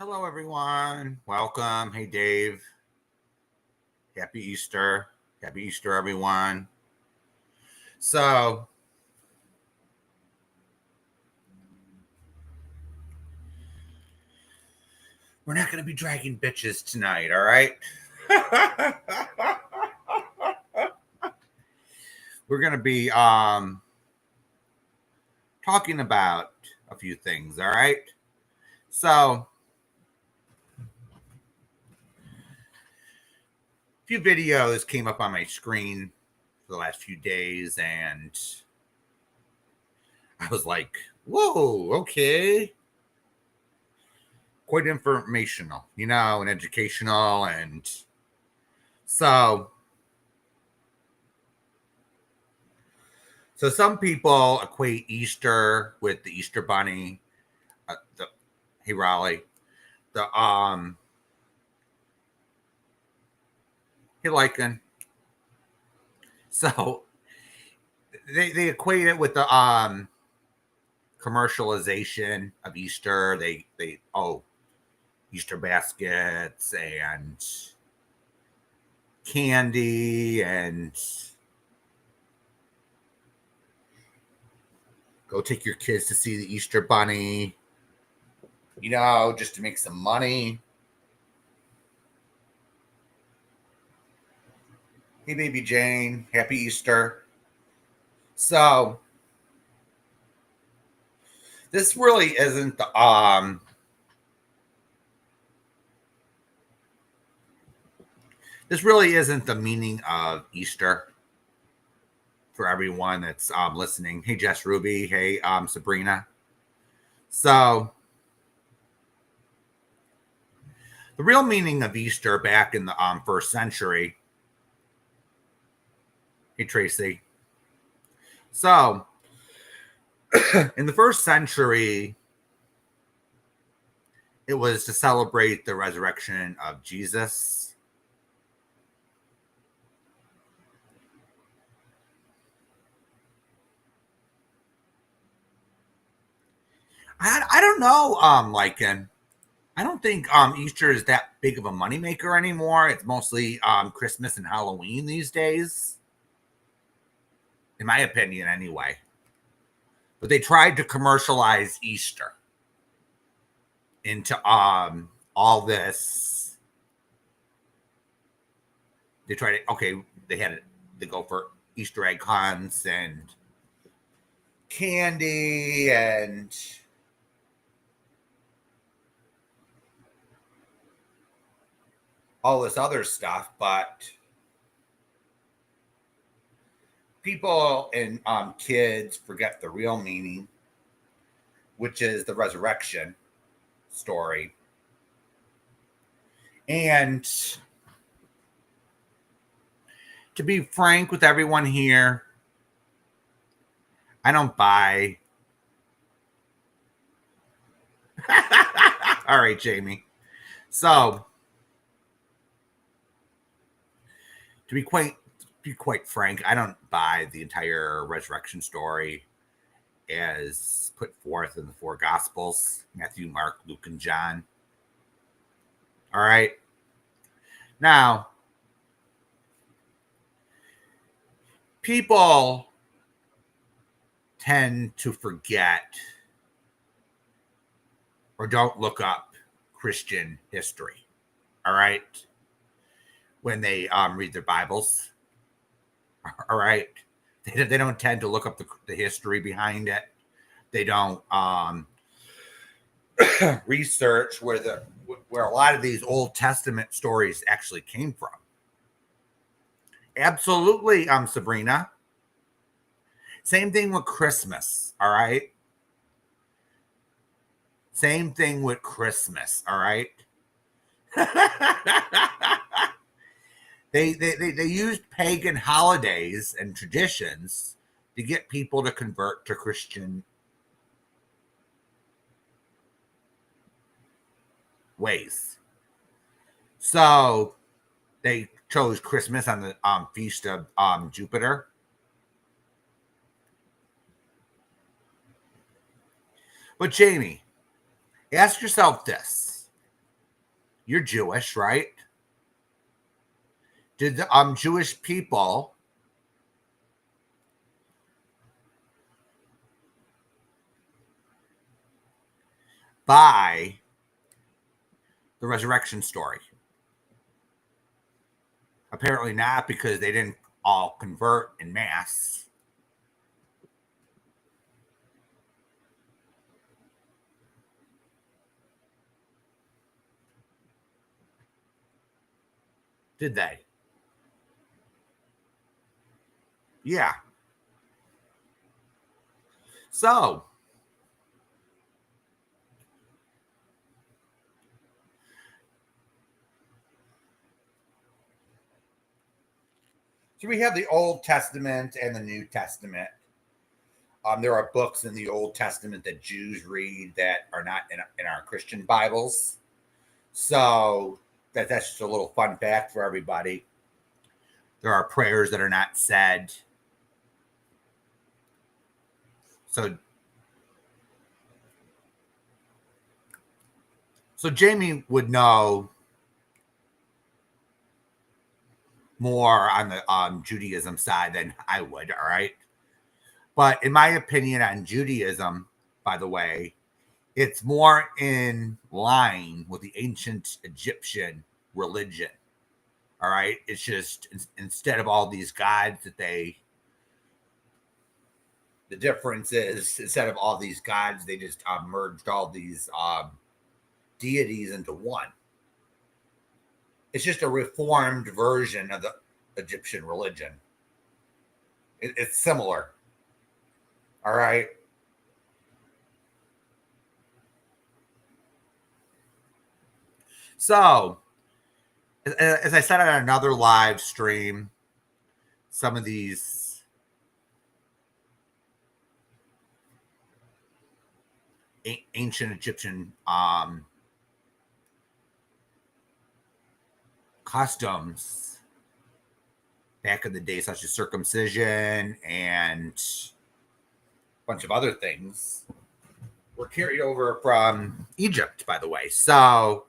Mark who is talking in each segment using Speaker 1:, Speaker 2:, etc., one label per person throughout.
Speaker 1: Hello, everyone. Welcome. Hey, Dave. Happy Easter. Happy Easter, everyone. So, we're not going to be dragging bitches tonight, all right? We're going to be talking about a few things, all right? So, a few videos came up on my screen for the last few days, and I was like, whoa, okay. Quite informational, and educational. And so some people equate Easter with the Easter Bunny. Hey, Raleigh. The Hey, Lycan. So they equate it with the commercialization of Easter. They Easter baskets and candy and go take your kids to see the Easter Bunny, just to make some money. Hey, baby Jane, happy Easter. So this really isn't the this really isn't the meaning of Easter for everyone that's listening. Hey, Jess Ruby. Hey, Sabrina. So the real meaning of Easter back in the first century. Hey, Tracy. So in the first century, it was to celebrate the resurrection of Jesus. I don't know, Lycan. I don't think Easter is that big of a moneymaker anymore. It's mostly Christmas and Halloween these days, in my opinion, anyway. But they tried to commercialize Easter into all this. They tried to they go for Easter egg hunts and candy and all this other stuff, but people and kids forget the real meaning, which is the resurrection story. And to be frank with everyone here, I don't buy. All right, Jamie. So to be quite frank, I don't buy the entire resurrection story as put forth in the four Gospels: Matthew, Mark, Luke, and John. All right. Now, people tend to forget or don't look up Christian history. All right. When they read their Bibles. All right. They don't tend to look up the history behind it. They don't research where a lot of these Old Testament stories actually came from. Absolutely, Sabrina. Same thing with Christmas, all right? Same thing with Christmas, all right? they used pagan holidays and traditions to get people to convert to Christian ways. So they chose Christmas on the feast of Jupiter. But Jamie, ask yourself this. You're Jewish, right? Did the Jewish people buy the resurrection story? Apparently not, because they didn't all convert in mass. Did they? Yeah. So we have the Old Testament and the New Testament. There are books in the Old Testament that Jews read that are not in our Christian Bibles. So that's just a little fun fact for everybody. There are prayers that are not said. So Jamie would know more on the Judaism side than I would, all right? But in my opinion on Judaism, by the way, it's more in line with the ancient Egyptian religion. All right. It's just instead of all these gods the difference is instead of all these gods, they just merged all these deities into one. It's just a reformed version of the Egyptian religion. It's similar. All right. So, as I said on another live stream, some of these ancient Egyptian customs back in the day, such as circumcision and a bunch of other things, were carried over from Egypt, by the way. So,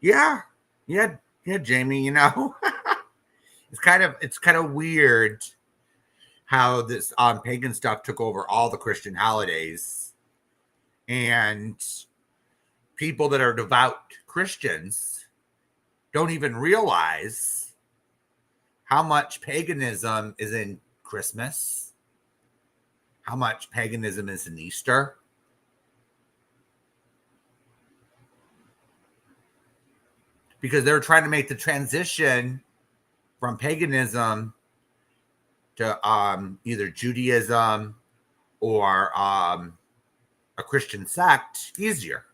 Speaker 1: yeah, Jamie. It's kind of weird how this pagan stuff took over all the Christian holidays, and people that are devout Christians don't even realize how much paganism is in Christmas, how much paganism is in Easter. Because they're trying to make the transition from paganism to either Judaism or a Christian sect easier.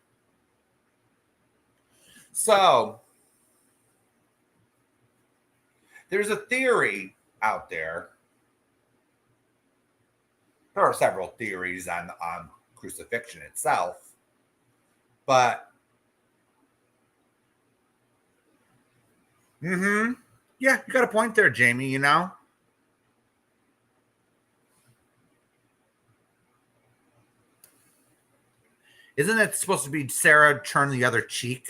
Speaker 1: So there's a theory out there. There are several theories on crucifixion itself, but yeah, you got a point there, Jamie. Isn't it supposed to be Sarah turn the other cheek?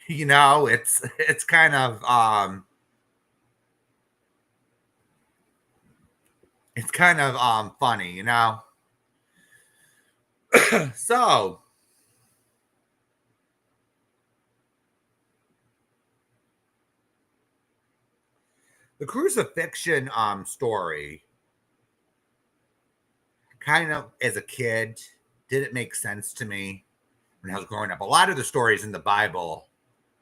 Speaker 1: It's kind of funny, So the crucifixion story, kind of as a kid, didn't make sense to me when I was growing up. A lot of the stories in the Bible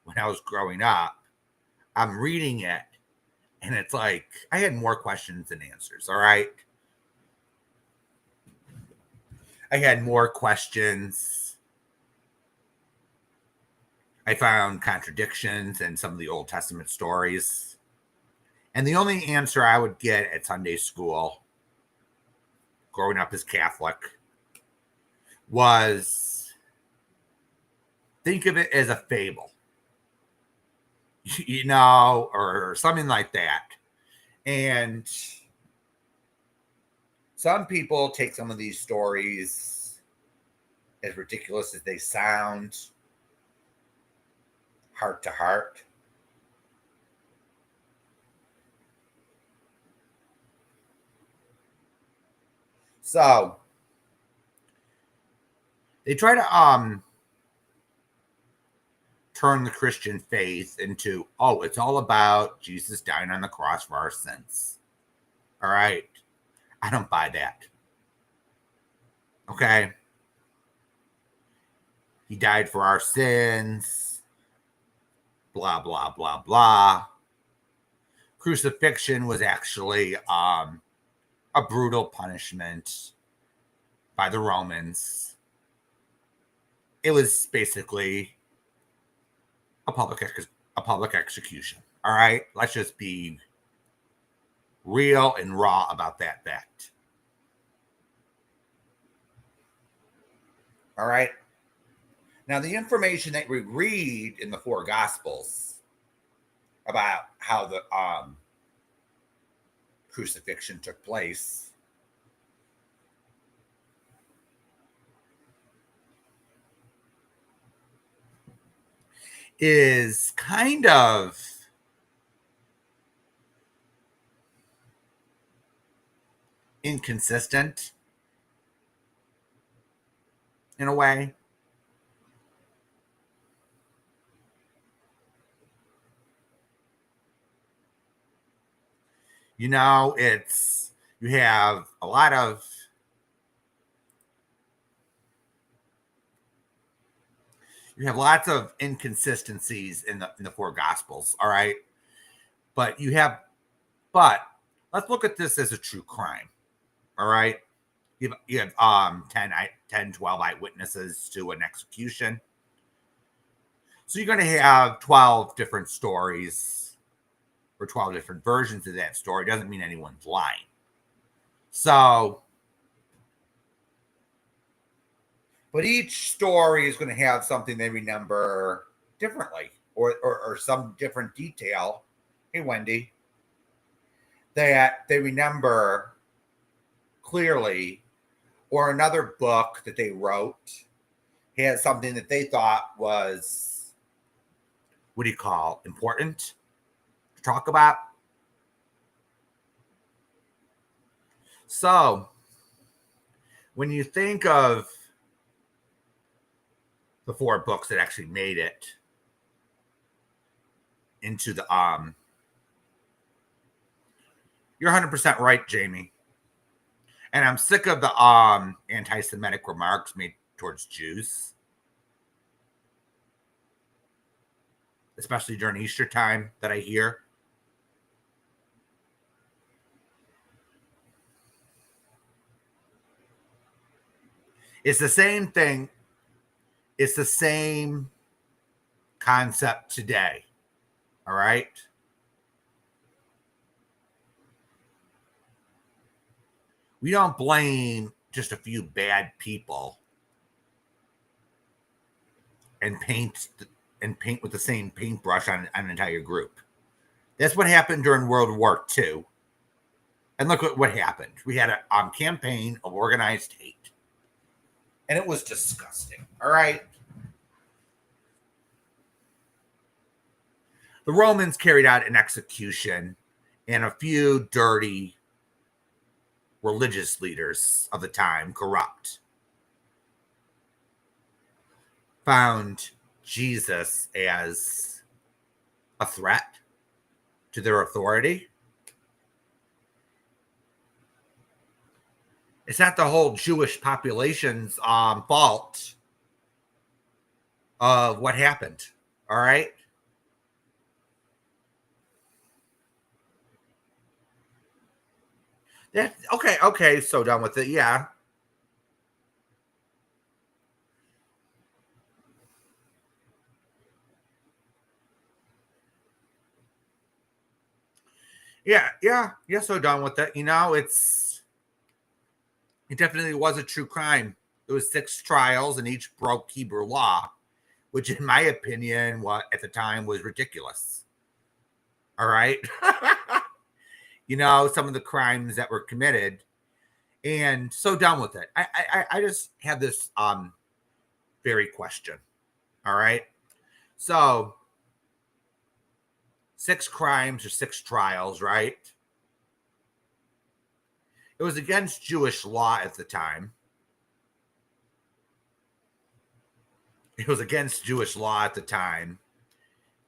Speaker 1: when I was growing up, I'm reading it and it's like I had more questions than answers. All right. I had more questions. I found contradictions in some of the Old Testament stories. And the only answer I would get at Sunday school growing up as Catholic, was think of it as a fable, or something like that. And some people take some of these stories, as ridiculous as they sound, heart to heart. So they try to turn the Christian faith into, oh, it's all about Jesus dying on the cross for our sins. All right. I don't buy that. Okay. He died for our sins. Blah, blah, blah, blah. Crucifixion was actually a brutal punishment by the Romans. It was basically a public execution. All right, let's just be real and raw about that fact. All right. Now, the information that we read in the four Gospels about how the crucifixion took place is kind of inconsistent in a way. It's you have a lot of lots of inconsistencies in the four Gospels. All right, but let's look at this as a true crime. All right, you have 10, 12 eyewitnesses to an execution. So you're going to have 12 different stories or 12 different versions of that story. Doesn't mean anyone's lying. So, but each story is going to have something they remember differently or some different detail. Hey, Wendy, that they remember clearly, or another book that they wrote had something that they thought was, what do you call, important to talk about. So when you think of the four books that actually made it into the you're 100% right, Jamie. And I'm sick of the anti-Semitic remarks made towards Jews, especially during Easter time, that I hear. It's the same thing. It's the same concept today. All right. We don't blame just a few bad people and paint with the same paintbrush on an entire group. That's what happened during World War II. And look what happened. We had a campaign of organized hate. And it was disgusting. All right. The Romans carried out an execution, and a few dirty religious leaders of the time, corrupt, found Jesus as a threat to their authority. It's not the whole Jewish population's fault of what happened. All right. That okay. So done with it. Yeah. Yeah. So done with it. It's It definitely was a true crime. There was 6 trials and each broke Hebrew law, which in my opinion, what at the time was ridiculous. All right. Some of the crimes that were committed, and so done with it. I just have this very question. All right. So 6 crimes or 6 trials, right? It was against Jewish law at the time. It was against Jewish law at the time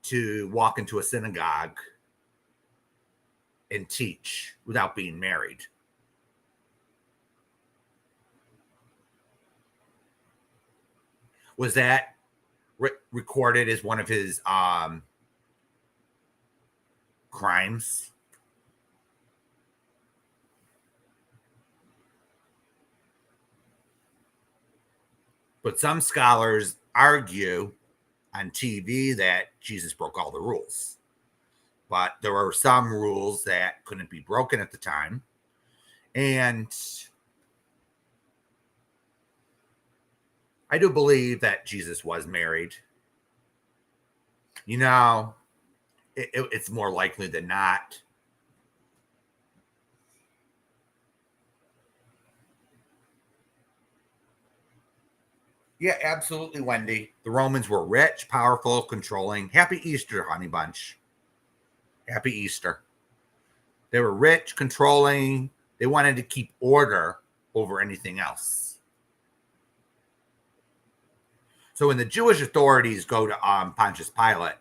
Speaker 1: to walk into a synagogue and teach without being married. Was that recorded as one of his crimes? But some scholars argue on TV that Jesus broke all the rules. But there were some rules that couldn't be broken at the time. And I do believe that Jesus was married. It's more likely than not. Yeah, absolutely, Wendy. The Romans were rich, powerful, controlling. Happy Easter, honey bunch. Happy Easter. They were rich, controlling. They wanted to keep order over anything else. So when the Jewish authorities go to Pontius Pilate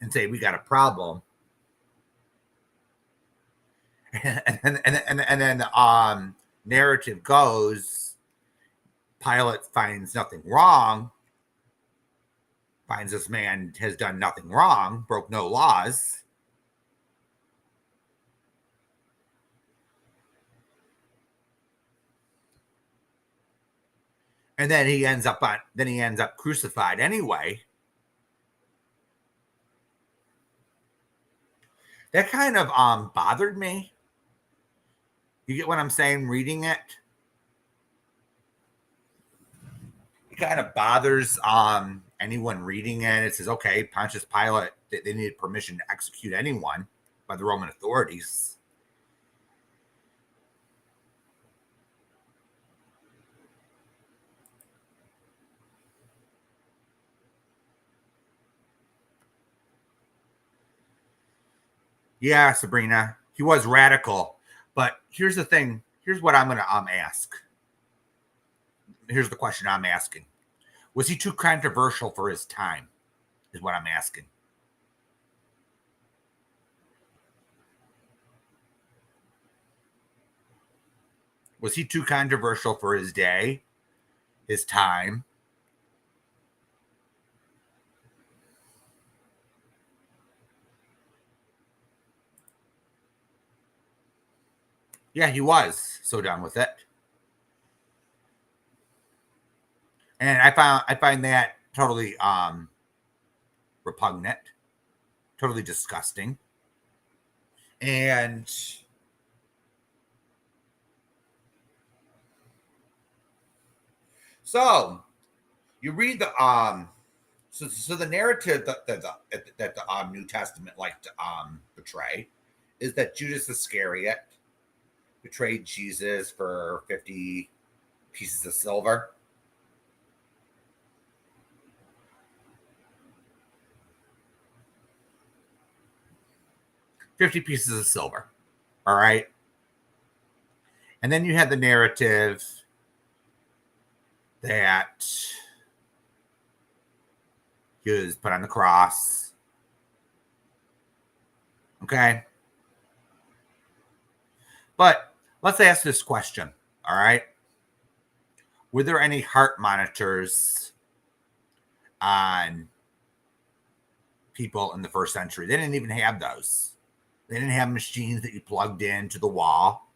Speaker 1: and say, we got a problem, and then the narrative goes, Pilate finds nothing wrong, finds this man has done nothing wrong, broke no laws. And then he ends up crucified anyway. That kind of bothered me. You get what I'm saying? Reading it, it kind of bothers anyone reading it. It says, okay, Pontius Pilate, they needed permission to execute anyone by the Roman authorities. Yeah, Sabrina, he was radical. But here's the thing. Here's what I'm going to ask. Here's the question I'm asking. Was he too controversial for his time? Is what I'm asking. Was he too controversial for his day, his time? Yeah, he was so done with it. And I find that totally repugnant, totally disgusting. And so you read the so the narrative that the New Testament like to portray is that Judas Iscariot betrayed Jesus for 50 pieces of silver. 50 pieces of silver. All right. And then you had the narrative that he was put on the cross. Okay. But let's ask this question. All right. Were there any heart monitors on people in the first century? They didn't even have those. They didn't have machines that you plugged into the wall.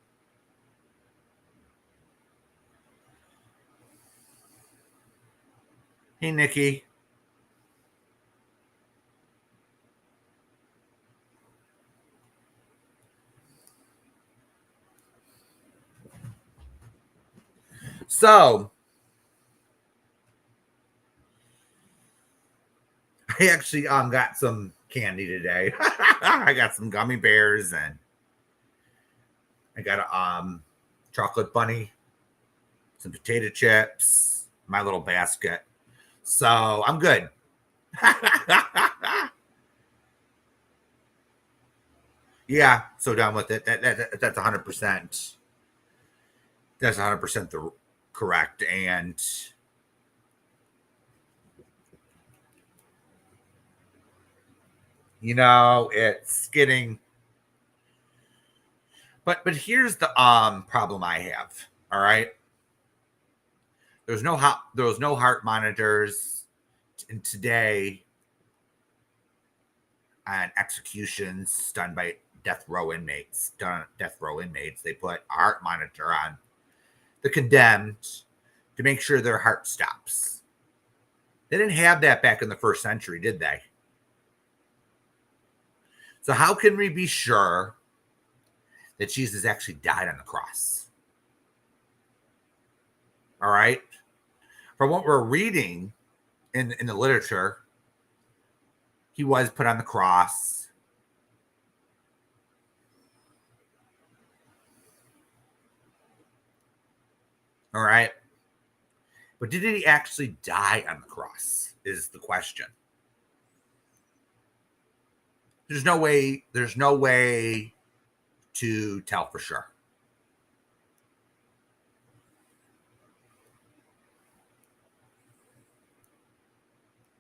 Speaker 1: Hey, Nikki. So I actually got some candy today. I got some gummy bears and I got a chocolate bunny, some potato chips, my little basket. So I'm good. Yeah, so done with it. That's 100%. That's 100% the correct. And it's getting. But here's the problem I have. All right, there was no heart monitors in today and executions done by death row inmates. They put a heart monitor on the condemned to make sure their heart stops. They didn't have that back in the first century, did they? So how can we be sure that Jesus actually died on the cross? All right. From what we're reading in the literature, he was put on the cross. All right. But did he actually die on the cross? Is the question. There's no way to tell for sure.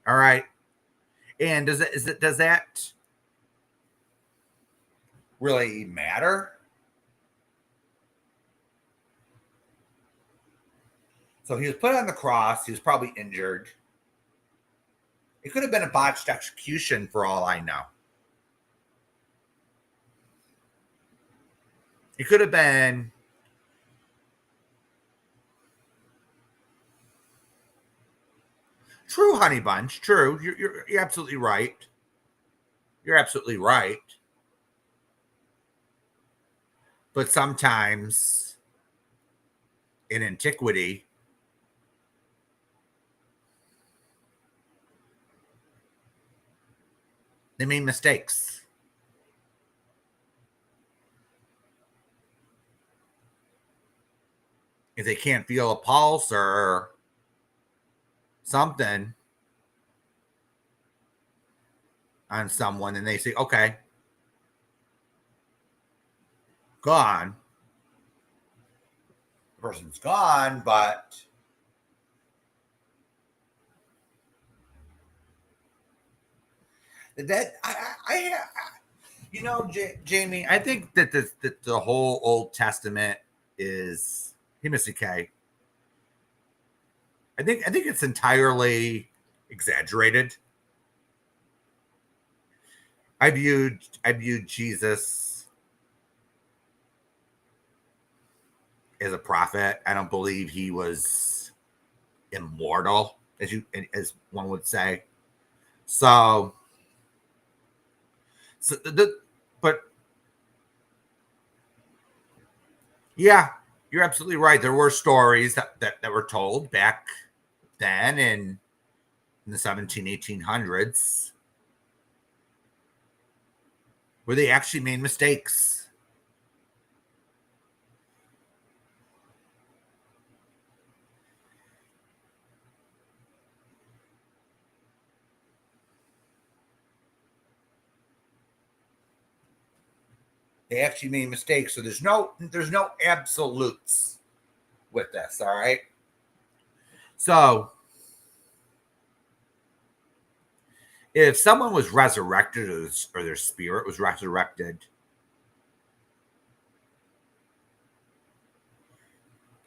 Speaker 1: All right. And does that really matter? So he was put on the cross. He was probably injured. It could have been a botched execution for all I know. It could have been true, honey bunch. True. You're absolutely right. You're absolutely right. But sometimes in antiquity, they made mistakes. If they can't feel a pulse or something on someone, and they say, okay, gone. The person's gone, but Jamie, I think that the whole Old Testament is Missy K. I think it's entirely exaggerated. I viewed Jesus as a prophet. I don't believe he was immortal, as one would say. So but yeah, you're absolutely right. There were stories that were told back then in the 1800s where they actually made mistakes. They actually made mistakes. So there's no absolutes with this, all right? So if someone was resurrected or their spirit was resurrected,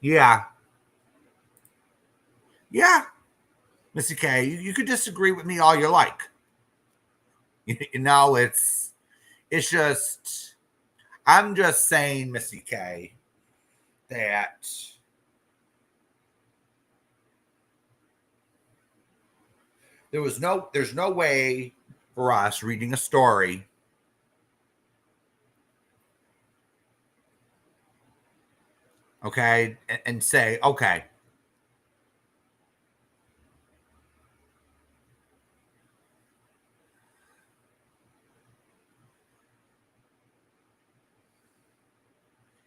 Speaker 1: yeah, Mr. K, you could disagree with me all you like. It's just, I'm just saying, Missy K, that there's no way for us reading a story okay and say, okay,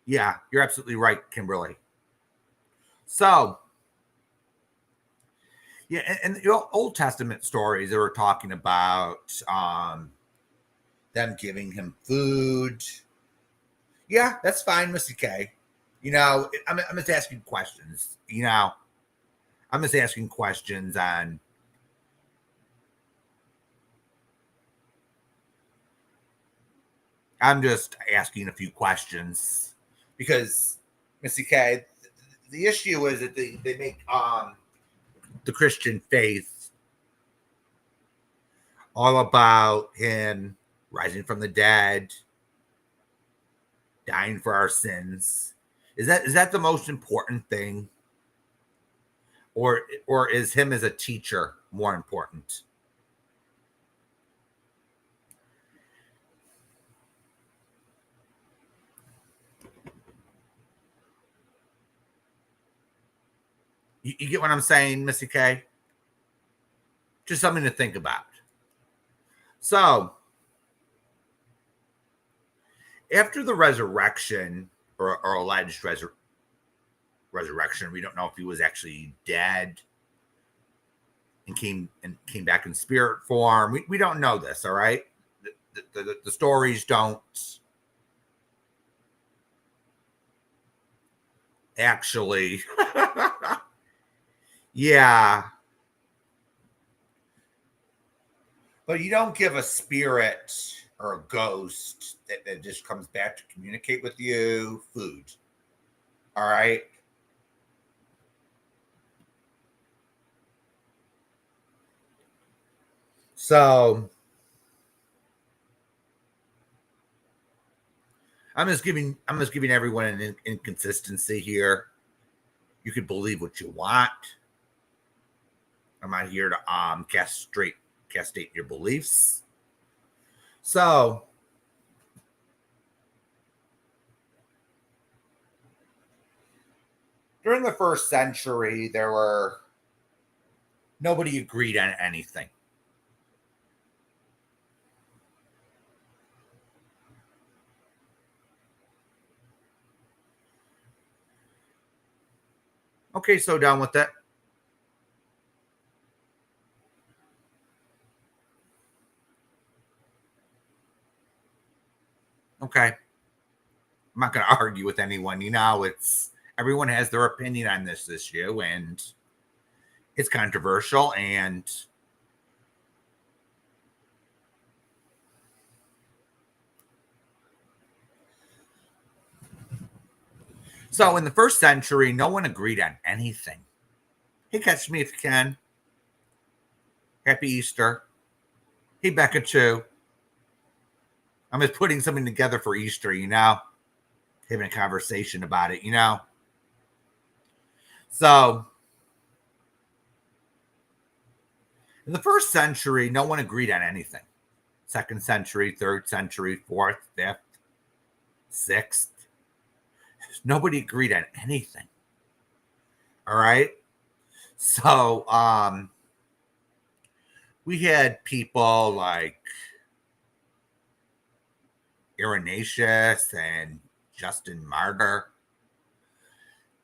Speaker 1: Yeah, you're absolutely right, Kimberly. So, yeah, and the Old Testament stories, they were talking about them giving him food. Yeah, that's fine, Missy K. I'm just asking questions. I'm just asking questions on. I'm just asking a few questions because Missy K. The issue is that they make the Christian faith all about him rising from the dead, dying for our sins. Is that the most important thing, or is him as a teacher more important? You get what I'm saying, Missy K? Just something to think about. So after the resurrection or alleged resurrection, we don't know if he was actually dead and came back in spirit form. We don't know this. All right, the stories don't actually. Yeah, but you don't give a spirit or a ghost that just comes back to communicate with you food. All right. So I'm just giving everyone an inconsistency here. You could believe what you want. I'm not here to castrate your beliefs. So during the first century, there were nobody agreed on anything. Okay, so down with that. Okay, I'm not going to argue with anyone. It's everyone has their opinion on this issue, and it's controversial. And so, in the first century, no one agreed on anything. Hey, catch me if you can. Happy Easter. Hey, Becca, too. I'm just putting something together for Easter, having a conversation about it. So, in the first century, no one agreed on anything. Second century, third century, fourth, fifth, sixth. Nobody agreed on anything. All right. So, we had people like Irenaeus and Justin Martyr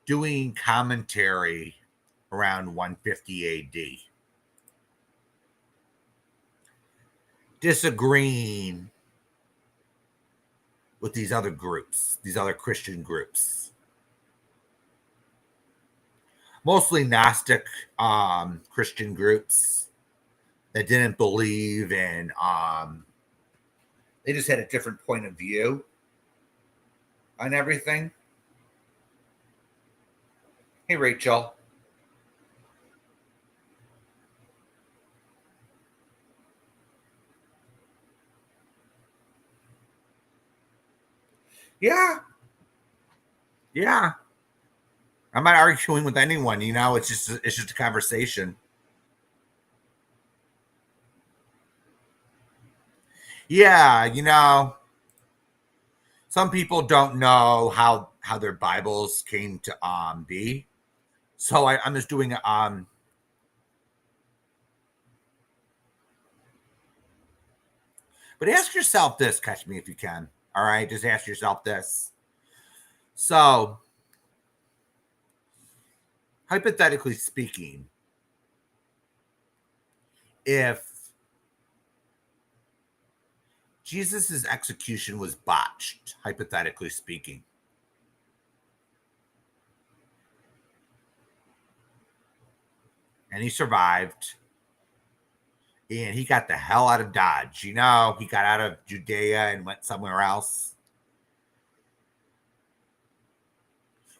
Speaker 1: doing commentary around 150 AD, disagreeing with these other groups, these other Christian groups, mostly Gnostic Christian groups that didn't believe in, they just had a different point of view on everything. Hey, Rachel. Yeah, yeah. I'm not arguing with anyone. It's just a conversation. Yeah, some people don't know how their Bibles came to be. So I'm just doing but ask yourself this, catch me if you can. All right, just ask yourself this. So, hypothetically speaking, if Jesus's execution was botched, hypothetically speaking, and he survived, and he got the hell out of Dodge. He got out of Judea and went somewhere else.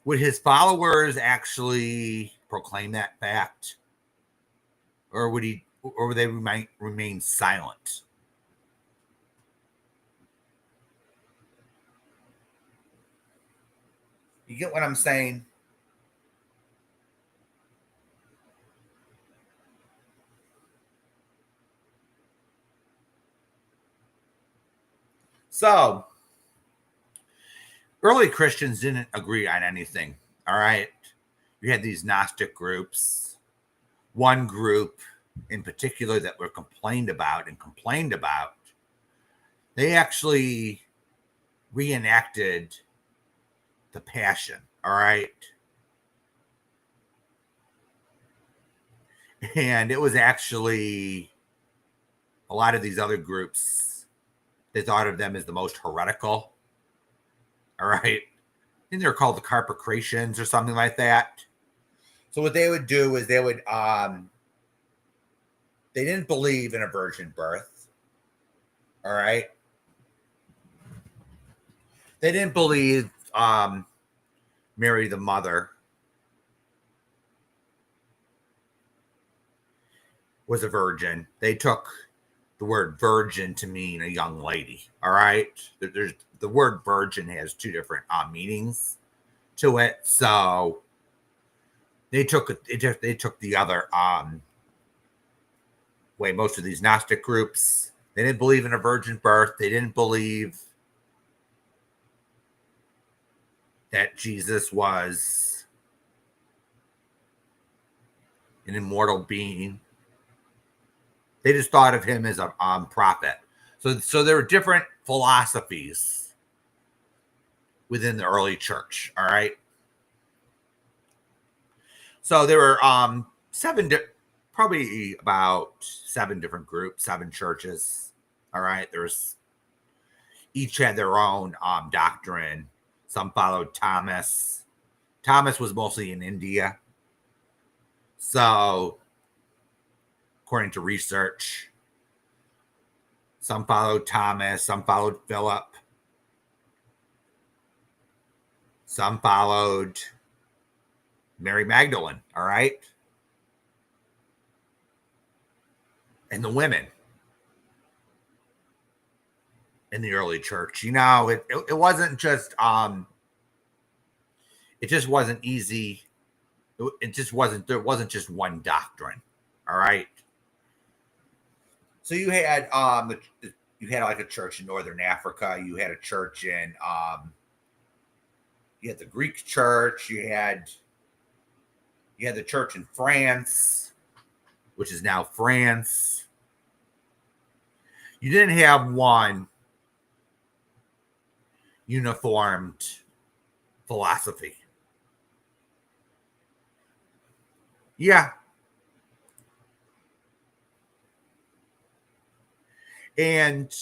Speaker 1: Would his followers actually proclaim that fact? Or would they remain silent? You get what I'm saying? So, early Christians didn't agree on anything. All right. You had these Gnostic groups. One group in particular that were complained about, they actually reenacted the Passion. All right. And it was actually a lot of these other groups, they thought of them as the most heretical. All right. I think they're called the Carpocratians or something like that. So what they would do is they didn't believe in a virgin birth. All right. They didn't believe Mary the mother was a virgin. They took the word virgin to mean a young lady. All right. There's the word virgin has two different meanings to it. So they took the other way. Most of these Gnostic groups, they didn't believe in a virgin birth. They didn't believe that Jesus was an immortal being. They just thought of him as a prophet. So there were different philosophies within the early church. All right. So there were probably about 7 different groups, 7 churches. All right. Each had their own doctrine. Some followed Thomas. Thomas was mostly in India. So, according to research, some followed Thomas, some followed Philip, some followed Mary Magdalene. All right. And the women in the early church. It wasn't just it just wasn't easy. There wasn't just one doctrine. All right. So you had like a church in Northern Africa. You had a church in you had the Greek church. You had the church in France, which is now France. You didn't have one uniformed philosophy. Yeah. And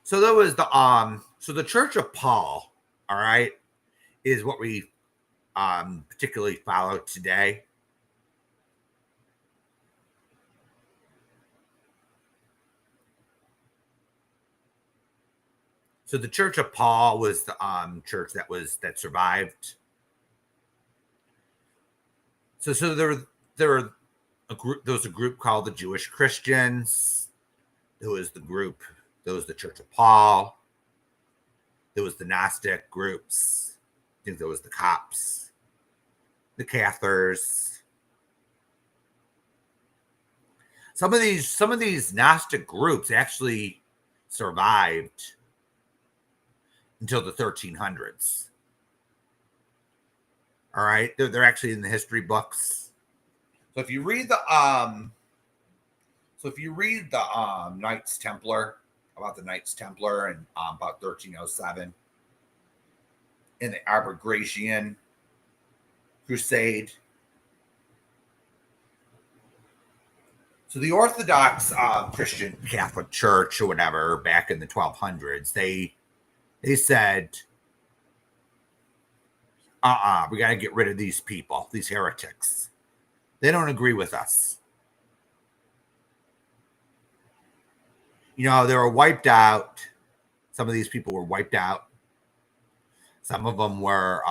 Speaker 1: so there was the Church of Paul, all right, is what we particularly follow today. So the Church of Paul was the church that survived. So there were there was a group called the Jewish Christians. There was the Church of Paul. There was the Gnostic groups. I think there was the Copts, the Cathars. Some of these Gnostic groups actually survived until the 1300s. All right, they're actually in the history books. So if you read the Knights Templar, about the Knights Templar and about 1307 in the Albigensian Crusade. So the Orthodox Christian Catholic Church or whatever back in the 1200s, they said, we got to get rid of these people, these heretics. They don't agree with us. You know, they were wiped out. Some of these people were wiped out. Some of them were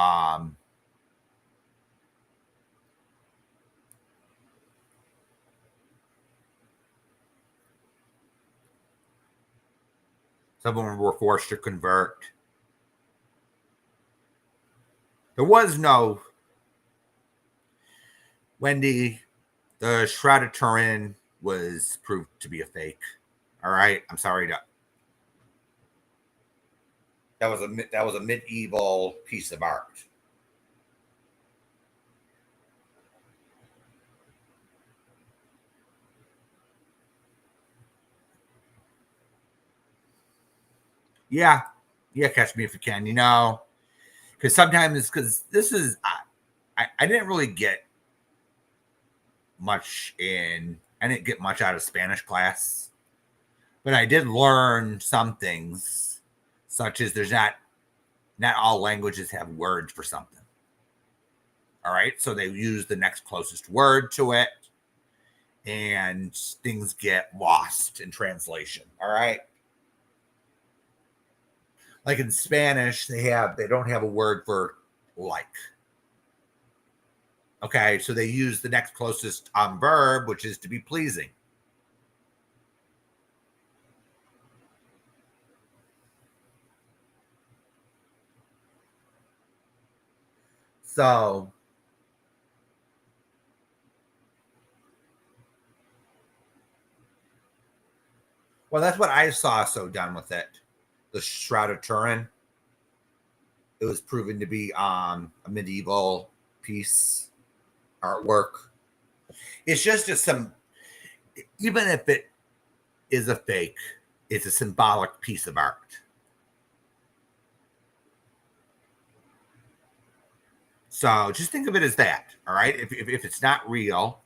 Speaker 1: some of them were forced to convert. There was no Wendy. The Shroud of Turin was proved to be a fake. All right, I'm sorry to. That was a medieval piece of art. Yeah, catch me if you can. You know, because sometimes because this is I didn't really get much in. I didn't get much out of Spanish class, but I did learn some things, such as there's not all languages have words for something. All right, so they use the next closest word to it, and things get lost in translation. All right. Like in Spanish, they don't have a word for like. Okay, so they use the next closest verb, which is to be pleasing. So well, that's what I saw so done with it. The Shroud of Turin. It was proven to be a medieval piece artwork. It's just some, even if it is a fake, it's a symbolic piece of art. So just think of it as that. All right. If it's not real,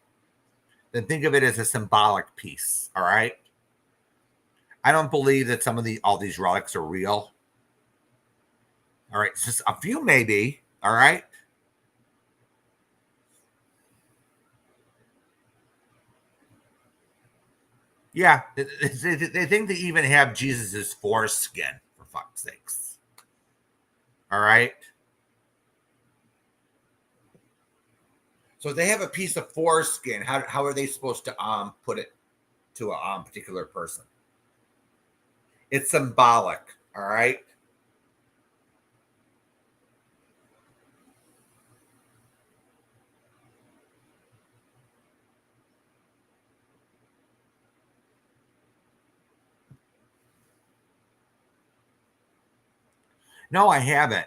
Speaker 1: then think of it as a symbolic piece. All right. I don't believe that all these relics are real. All right. Just a few, maybe. All right. Yeah. They think they even have Jesus's foreskin, for fuck's sakes. All right. So they have a piece of foreskin. How are they supposed to put it to a particular person? It's symbolic. All right. No, I haven't.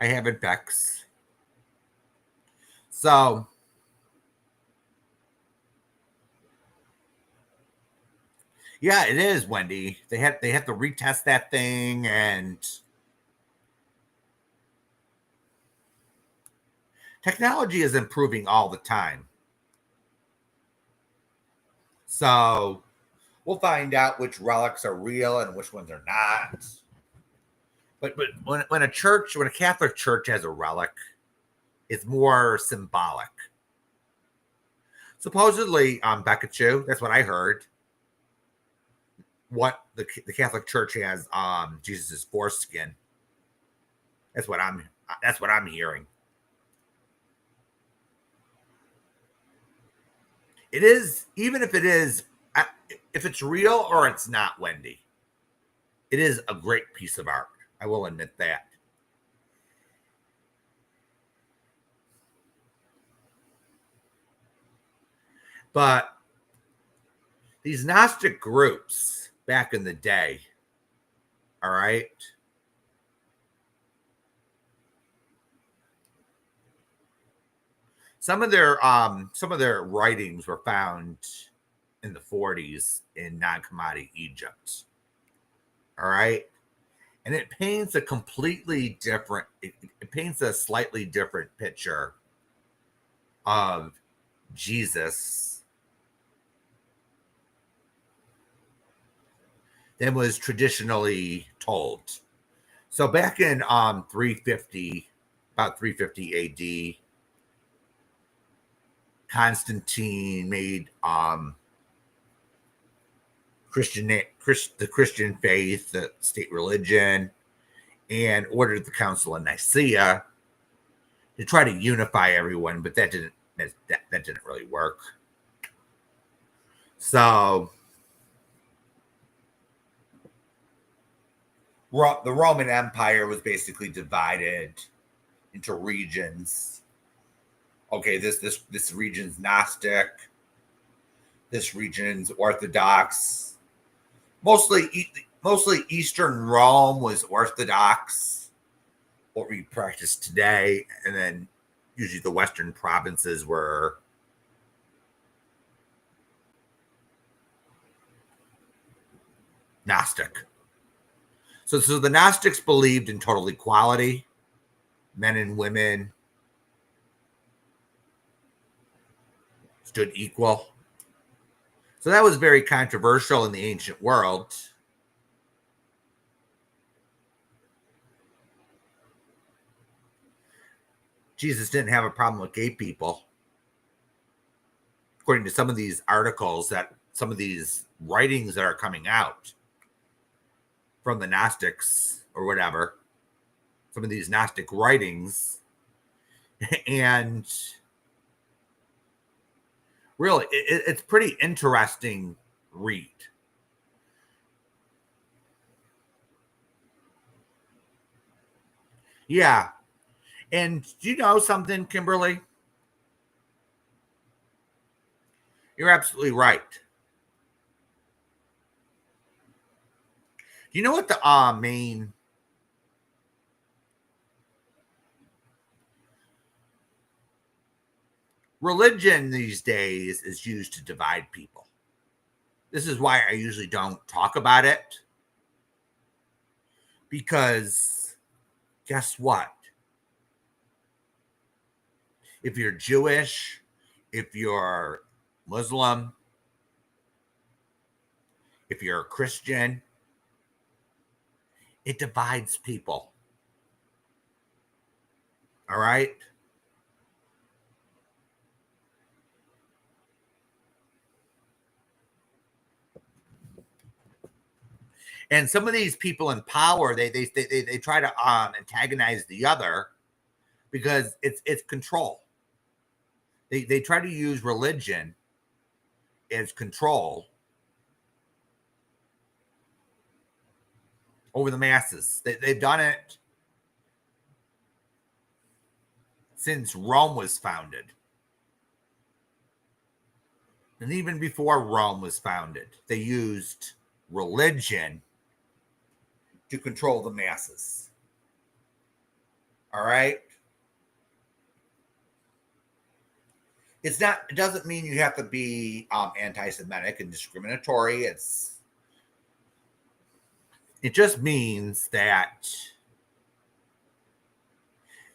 Speaker 1: I haven't, Bex. So yeah, it is, Wendy. They have to retest that thing, and technology is improving all the time. So we'll find out which relics are real and which ones are not. But when a Catholic church has a relic, it's more symbolic. Supposedly, Becca Chu, that's what I heard. What the Catholic Church has Jesus's foreskin. That's what I'm hearing. It is, even if it is, if it's real or it's not, Wendy, it is a great piece of art. I will admit that. But these Gnostic groups back in the day, all right, some of their writings were found in the 40s in non-commodity Egypt. All right. And it paints a completely different, it paints a slightly different picture of Jesus than was traditionally told. So back in 350, about 350 AD, Constantine made the Christian faith the state religion, and ordered the Council of Nicaea to try to unify everyone, but that didn't really work. So the Roman Empire was basically divided into regions. Okay, this region's Gnostic, this region's Orthodox. Mostly Eastern Rome was Orthodox, what we practice today, and then usually the Western provinces were Gnostic. So the Gnostics believed in total equality, men and women stood equal. So that was very controversial in the ancient world. Jesus didn't have a problem with gay people. According to some of these articles, that some of these writings that are coming out from the Gnostics or whatever, some of these Gnostic writings, and really, it's pretty interesting read. Yeah. And do you know something, Kimberly? You're absolutely right. Do you know what the main religion these days is used to divide people? This is why I usually don't talk about it. Because guess what? If you're Jewish, if you're Muslim, if you're a Christian, it divides people. All right? And some of these people in power, they try to antagonize the other because it's control. They try to use religion as control over the masses. They've done it since Rome was founded. And even before Rome was founded, they used religion to control the masses. All right? It doesn't mean you have to be anti-Semitic and discriminatory. It just means that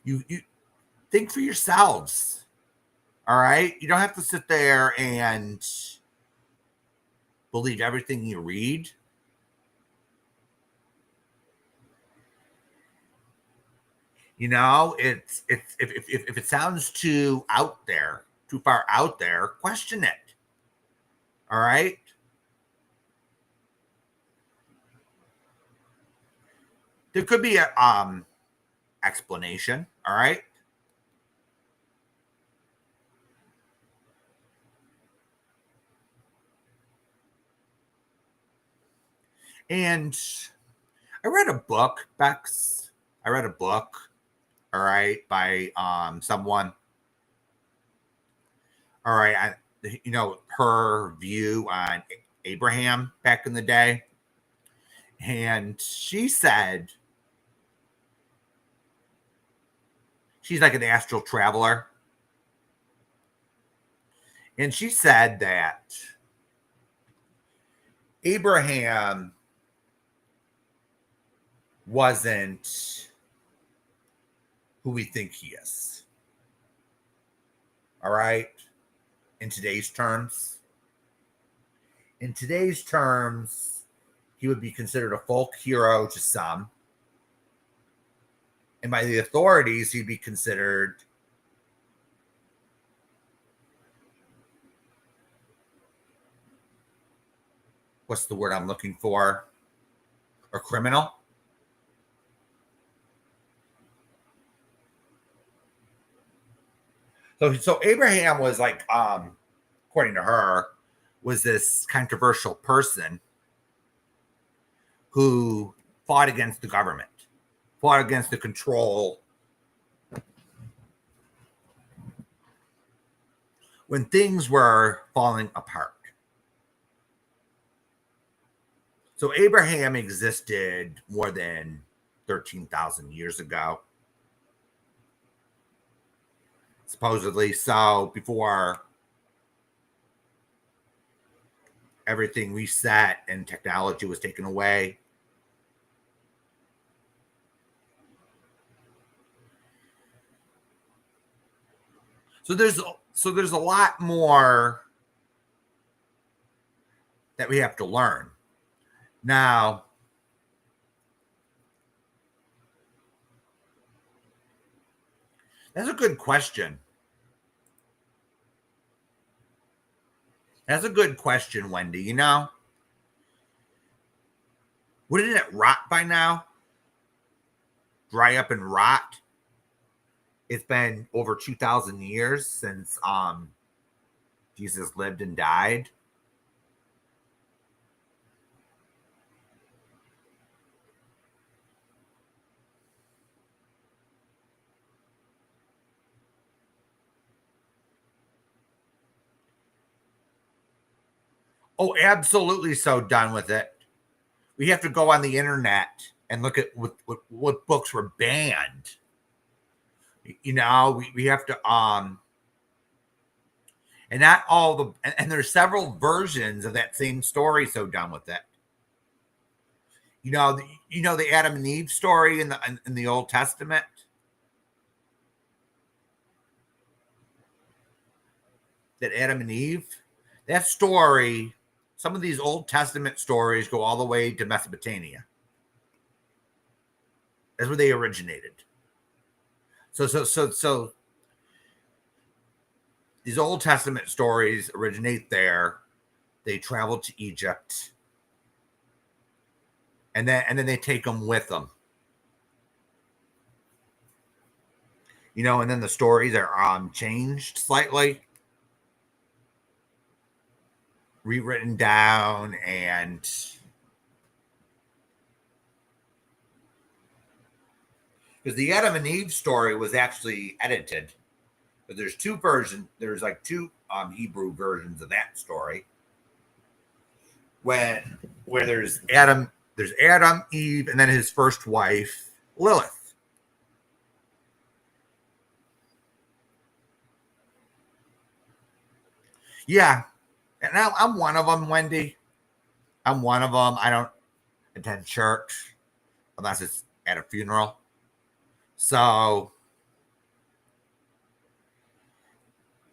Speaker 1: you think for yourselves. All right? You don't have to sit there and believe everything you read. You know, it's if it sounds too out there, too far out there, question it. All right? There could be a explanation, all right? And I read a book, Bex. I read a book, all right, by someone. All right, her view on Abraham back in the day. And she said she's like an astral traveler. And she said that Abraham wasn't who we think he is. All right. In today's terms, he would be considered a folk hero to some. And by the authorities, he'd be considered what's the word I'm looking for? A criminal. So Abraham was like, according to her, was this controversial person who fought against the government, fought against the control when things were falling apart. So Abraham existed more than 13,000 years ago. Supposedly, so before everything reset and technology was taken away. So there's a lot more that we have to learn. Now, that's a good question. That's a good question, Wendy. You know, wouldn't it rot by now? Dry up and rot? It's been over 2,000 years since Jesus lived and died. Oh, absolutely so done with it. We have to go on the internet and look at what books were banned. You know, we have to and not all the and there's several versions of that same story so done with it. The Adam and Eve story in the Old Testament. That Adam and Eve, that story, some of these Old Testament stories go all the way to Mesopotamia. That's where they originated. So these Old Testament stories originate there. They travel to Egypt, and then they take them with them. And then the stories are changed slightly, rewritten down, and because the Adam and Eve story was actually edited, but there's two versions. There's like two Hebrew versions of that story. Where there's Adam, Eve, and then his first wife, Lilith. Yeah, and I'm one of them, Wendy. I'm one of them. I don't attend church unless it's at a funeral. So,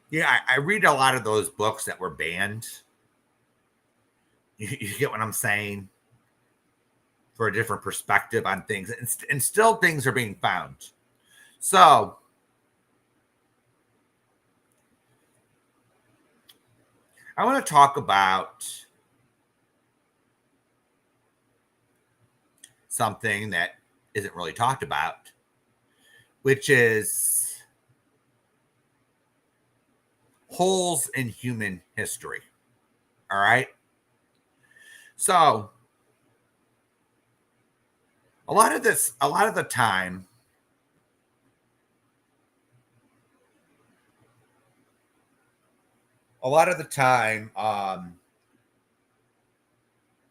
Speaker 1: yeah, I read a lot of those books that were banned. You get what I'm saying? For a different perspective on things. And still things are being found. So, I want to talk about something that isn't really talked about, which is holes in human history. All right. So, a lot of the time,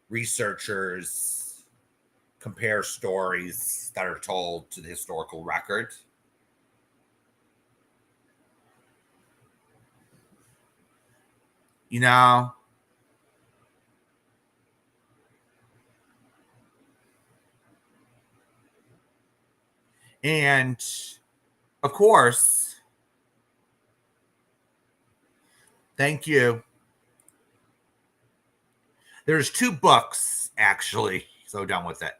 Speaker 1: researchers compare stories that are told to the historical record. You know, And of course, thank you. There's two books, actually. So done with it.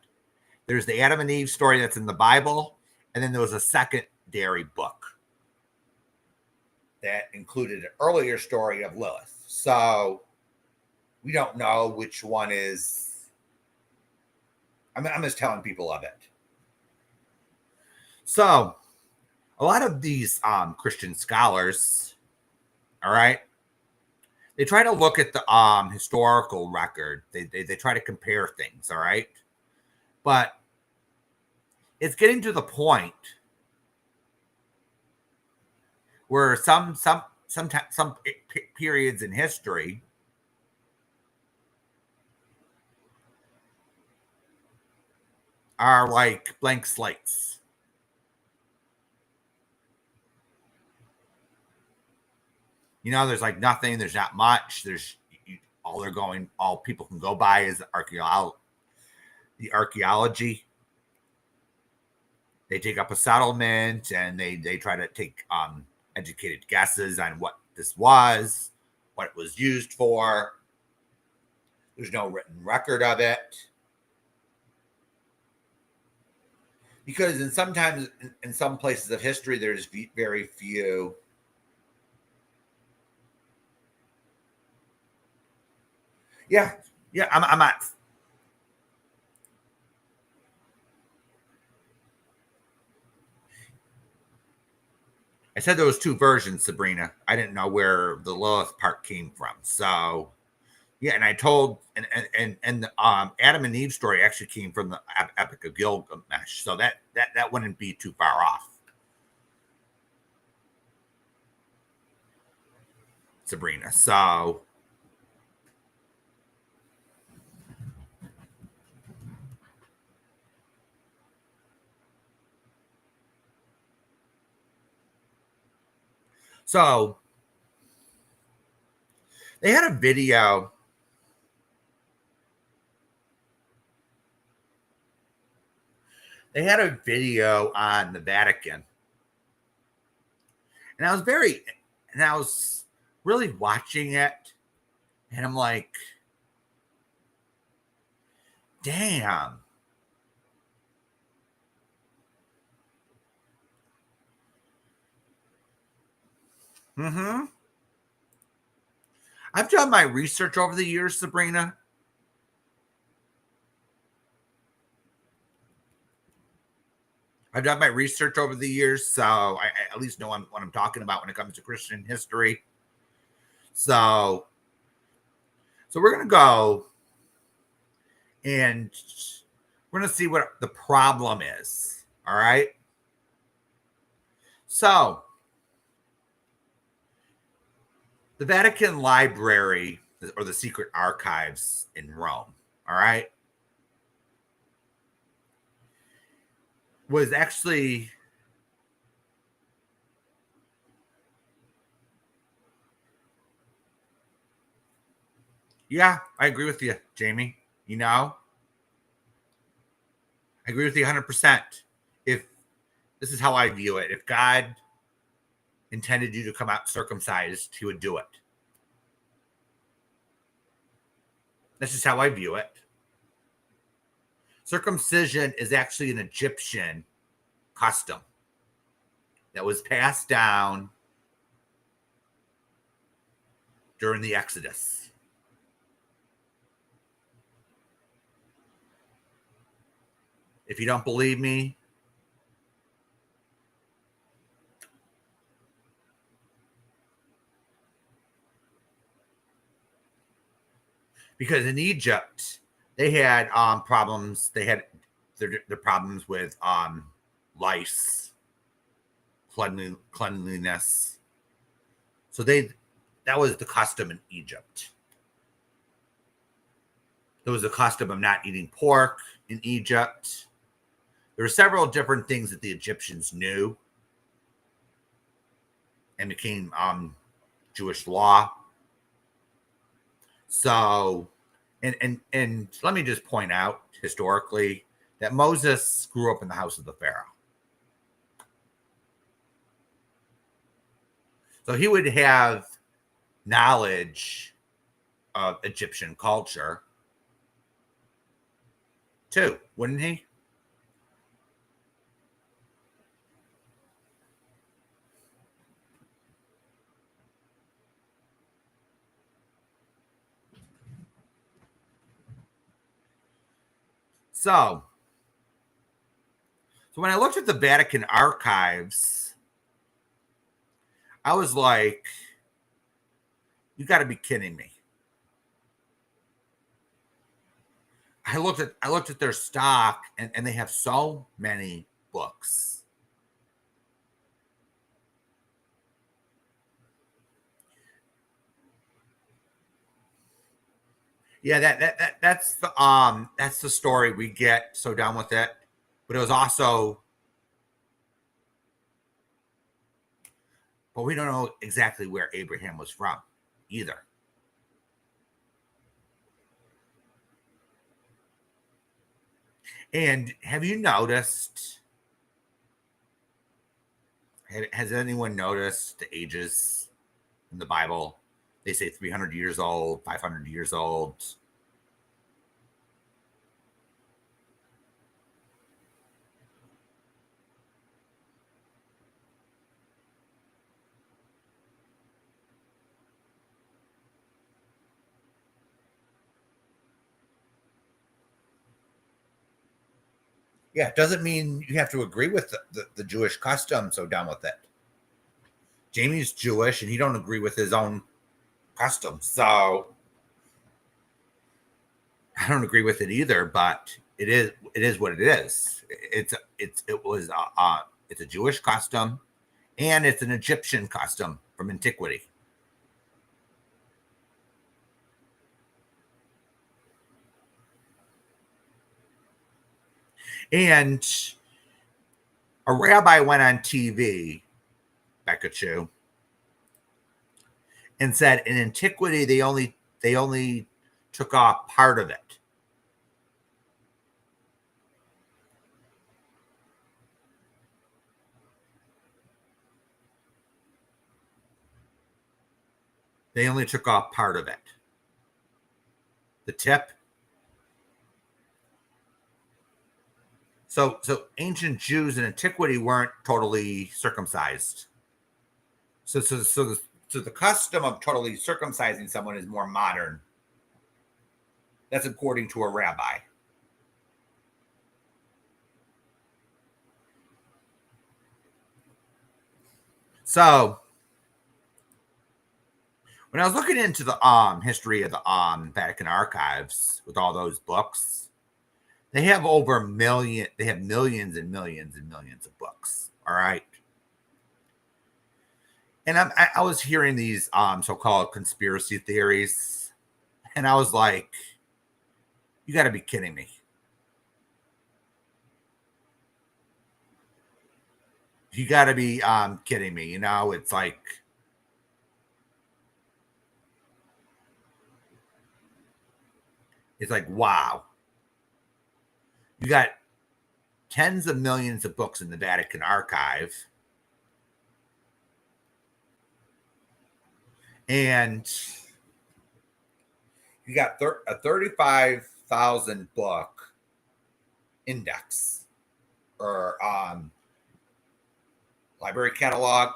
Speaker 1: There's the Adam and Eve story that's in the Bible, and then there was a secondary book that included an earlier story of Lilith. So we don't know which one is. I'm just telling people of it. So a lot of these Christian scholars, all right, they try to look at the historical record. They try to compare things, all right, but it's getting to the point where some periods in history are like blank slates. You know, there's like nothing. There's not much. All people can go by is the archaeology. They take up a settlement and they try to take educated guesses on what this was, what it was used for. There's no written record of it. Because sometimes in some places of history, there's very few. Yeah, I'm not. I said there was two versions, Sabrina. I didn't know where the Lilith part came from. So yeah, and I told and the Adam and Eve story actually came from the Epic of Gilgamesh. So that wouldn't be too far off. Sabrina. So they had a video. They had a video on the Vatican. And I was really watching it. And I'm like, damn. Mm-hmm. I've done my research over the years, Sabrina. I've done my research over the years, so I at least know what I'm talking about when it comes to Christian history. So we're gonna go and we're gonna see what the problem is. All right. So the Vatican Library or the secret archives in Rome, all right, was actually yeah, I agree with you, Jamie. You know, I agree with you 100%. If this is how I view it, if God intended you to come out circumcised, he would do it. That's just how I view it. Circumcision is actually an Egyptian custom that was passed down during the Exodus. If you don't believe me, because in Egypt they had problems. They had their problems with lice, cleanliness. So that was the custom in Egypt. There was a custom of not eating pork in Egypt. There were several different things that the Egyptians knew and became Jewish law. So, and let me just point out historically that Moses grew up in the house of the Pharaoh. So he would have knowledge of Egyptian culture too, wouldn't he? So, so when I looked at the Vatican archives, I was like, you got to be kidding me. I looked at their stock and they have so many books. Yeah, that's the story we get so down with it. But it was also, but we don't know exactly where Abraham was from either. And have you noticed? Has anyone noticed the ages in the Bible? They say 300 years old, 500 years old. Yeah, it doesn't mean you have to agree with the Jewish custom. So down with it. Jamie's Jewish and he don't agree with his own custom. So I don't agree with it either, but it is what it is. It's a Jewish custom and it's an Egyptian custom from antiquity. And a rabbi went on TV, Becca Chu, and said in antiquity they only took off part of it. They only took off part of it. The tip. So ancient Jews in antiquity weren't totally circumcised. So the custom of totally circumcising someone is more modern. That's according to a rabbi. So when I was looking into the history of the Vatican archives with all those books, they have over a million. They have millions and millions and millions of books. All right, and I was hearing these so-called conspiracy theories, and I was like, you got to be kidding me. You got to be kidding me. You know, it's like wow. You got tens of millions of books in the Vatican archive, and you got a 35,000 book index or library catalog.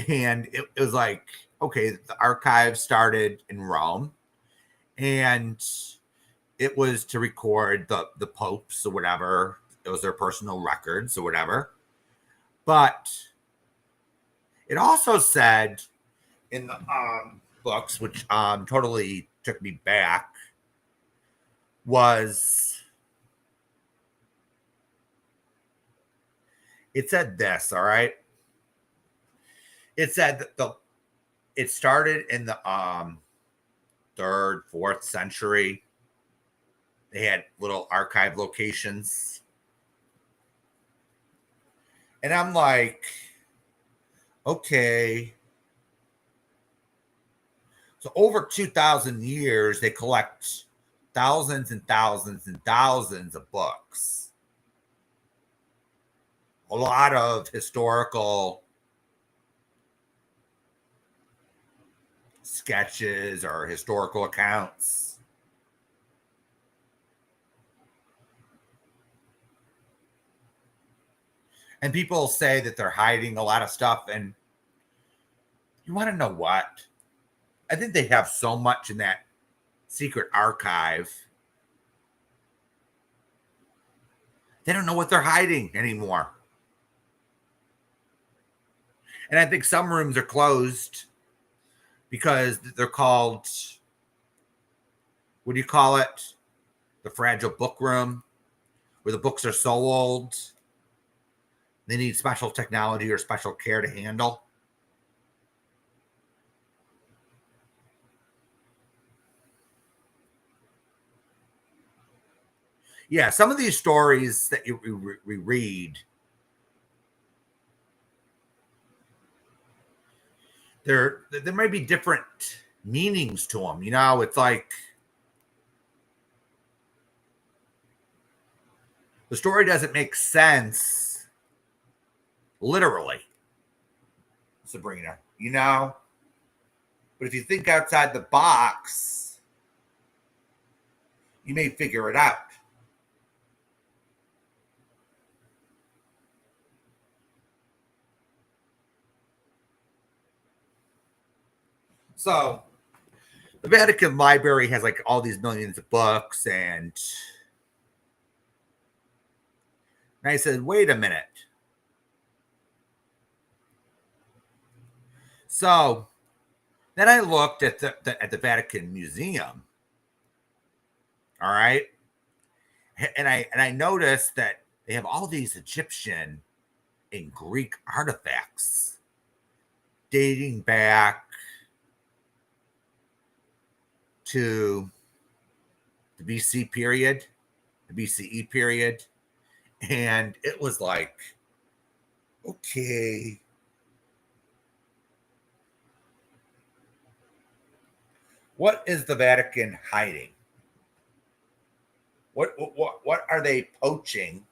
Speaker 1: And it was like, okay, the archive started in Rome and it was to record the popes or whatever. It was their personal records or whatever. But it also said in the books, which totally took me back, was it said this, all right? It said that it started in the third, fourth century. They had little archive locations. And I'm like, okay. So over 2,000 years, they collect thousands and thousands and thousands of books, a lot of historical sketches or historical accounts. And people say that they're hiding a lot of stuff. And you want to know what? I think they have so much in that secret archive. They don't know what they're hiding anymore. And I think some rooms are closed because they're called, what do you call it? The fragile book room, where the books are so old, they need special technology or special care to handle. Yeah, some of these stories that you read, there might be different meanings to them. You know, it's like the story doesn't make sense literally, Sabrina, you know? But if you think outside the box, you may figure it out. So the Vatican Library has like all these millions of books, and I said, wait a minute. So then I looked at the Vatican Museum. All right. And I noticed that they have all these Egyptian and Greek artifacts dating back to the BC period, the BCE period. And it was like, okay. What is the Vatican hiding? What are they poaching?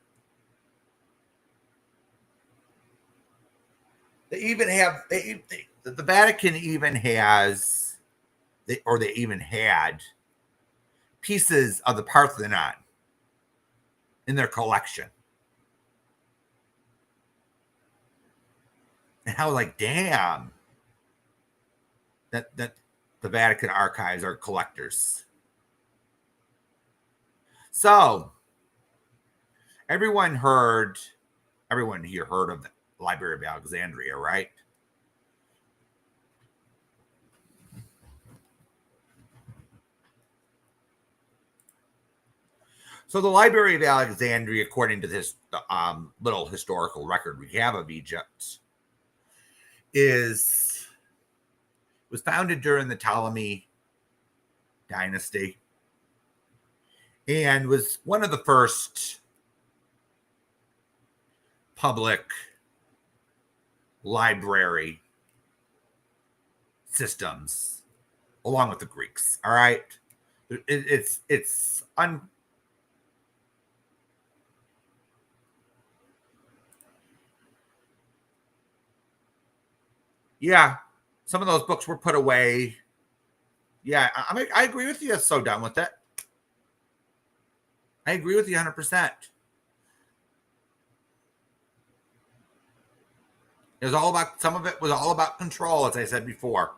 Speaker 1: They even have the Vatican even has they even had pieces of the Parthenon in their collection. And how like damn that the Vatican archives are collectors. So everyone here heard of the Library of Alexandria, right? So the Library of Alexandria, according to this little historical record we have of Egypt, was founded during the Ptolemy dynasty and was one of the first public library systems, along with the Greeks. All right, it's yeah. Some of those books were put away. Yeah, I agree with you. I'm so done with it. I agree with you 100%. It was all about, some of it was all about control, as I said before.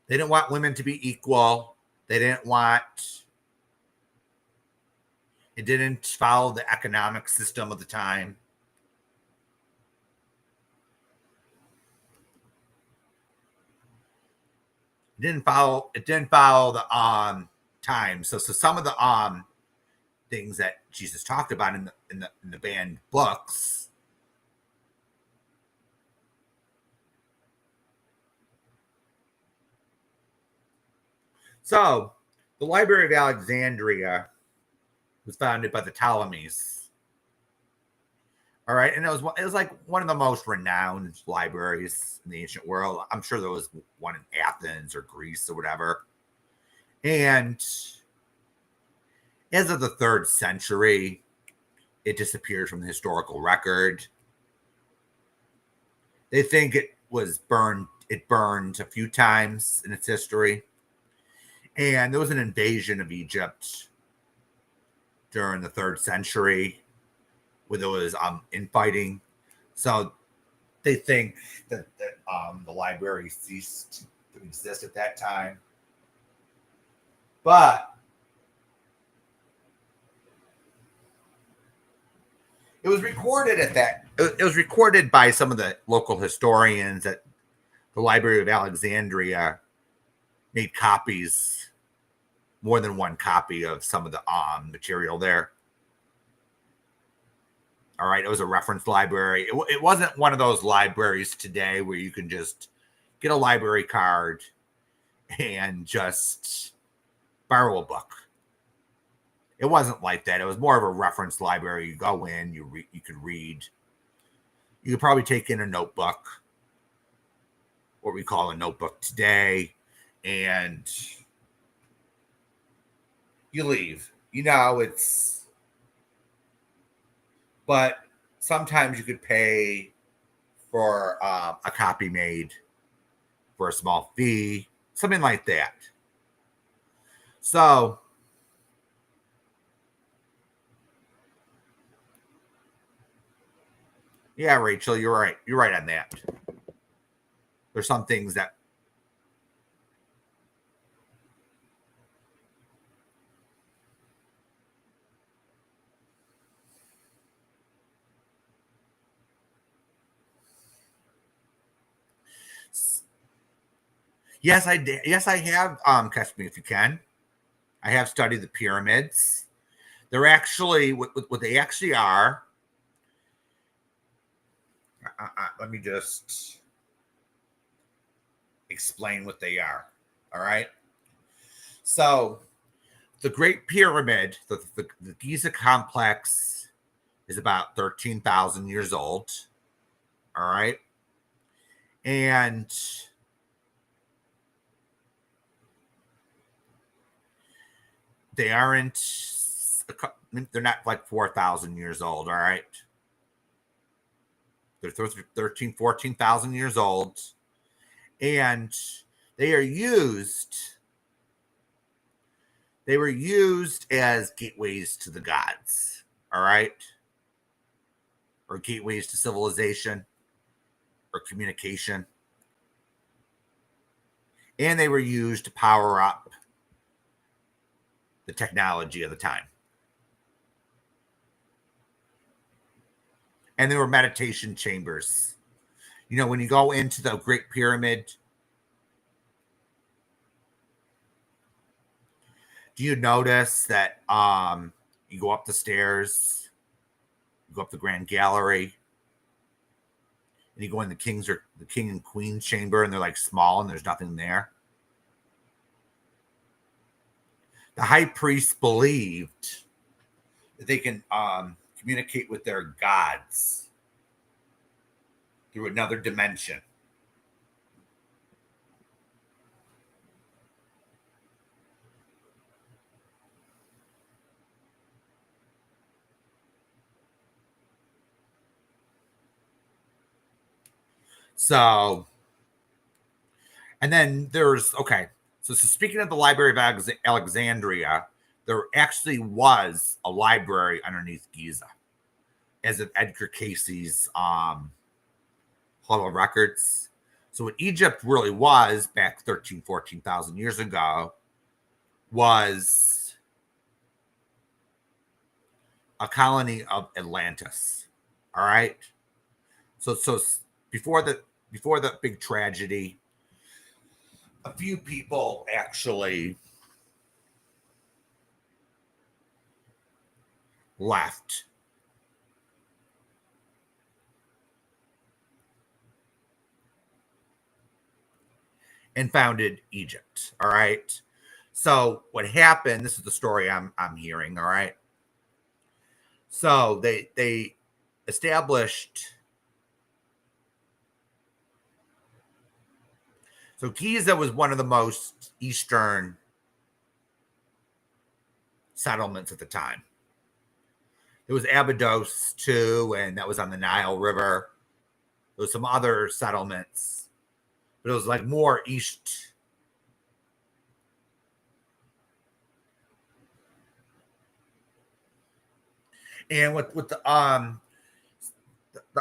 Speaker 1: They didn't want women to be equal. They didn't want, it didn't follow the economic system of the time. It didn't follow the time. So some of the things that Jesus talked about in the banned books So, the Library of Alexandria was founded by the Ptolemies. All right, and it was like one of the most renowned libraries in the ancient world. I'm sure there was one in Athens or Greece or whatever. And as of the third century, it disappeared from the historical record. They think it was burned. It burned a few times in its history, and there was an invasion of Egypt during the third century, where there was infighting. So they think that the library ceased to exist at that time. But it was recorded at that. It was recorded by some of the local historians that the Library of Alexandria made copies, more than one copy of some of the material there. All right, it was a reference library. It wasn't one of those libraries today where you can just get a library card and just borrow a book. It wasn't like that. It was more of a reference library. You go in, you could read. You could probably take in a notebook, what we call a notebook today, and you leave. But sometimes you could pay for a copy made for a small fee, something like that. So, yeah, Rachel, you're right. You're right on that. There's some things that yes, I did. Yes, I have. Catch me if you can. I have studied the pyramids. They're actually what they actually are. Let me just explain what they are. All right. So the Great Pyramid, the Giza complex, is about 13,000 years old. All right. And they aren't, they're not like 4,000 years old. All right. They're 13, 14,000 years old. And they are used, they were used as gateways to the gods. All right. Or gateways to civilization or communication. And they were used to power up the technology of the time. And there were meditation chambers. When you go into the Great Pyramid, do you notice that you go up the stairs, you go up the Grand Gallery, and you go in the king and queen chamber, and they're like small and there's nothing there? The high priest believed that they can communicate with their gods through another dimension. So, and then so speaking of the Library of Alexandria, there actually was a library underneath Giza, as of Edgar Casey's Hall of Records. So what Egypt really was back 13, 14,000 years ago was a colony of Atlantis. All right. So before the big tragedy, a few people actually left. And founded Egypt. All right. So what happened? This is the story I'm hearing. All right. So they established. So Giza was one of the most eastern settlements at the time. There was Abydos too, and that was on the Nile River. There was some other settlements, but it was like more east. And what the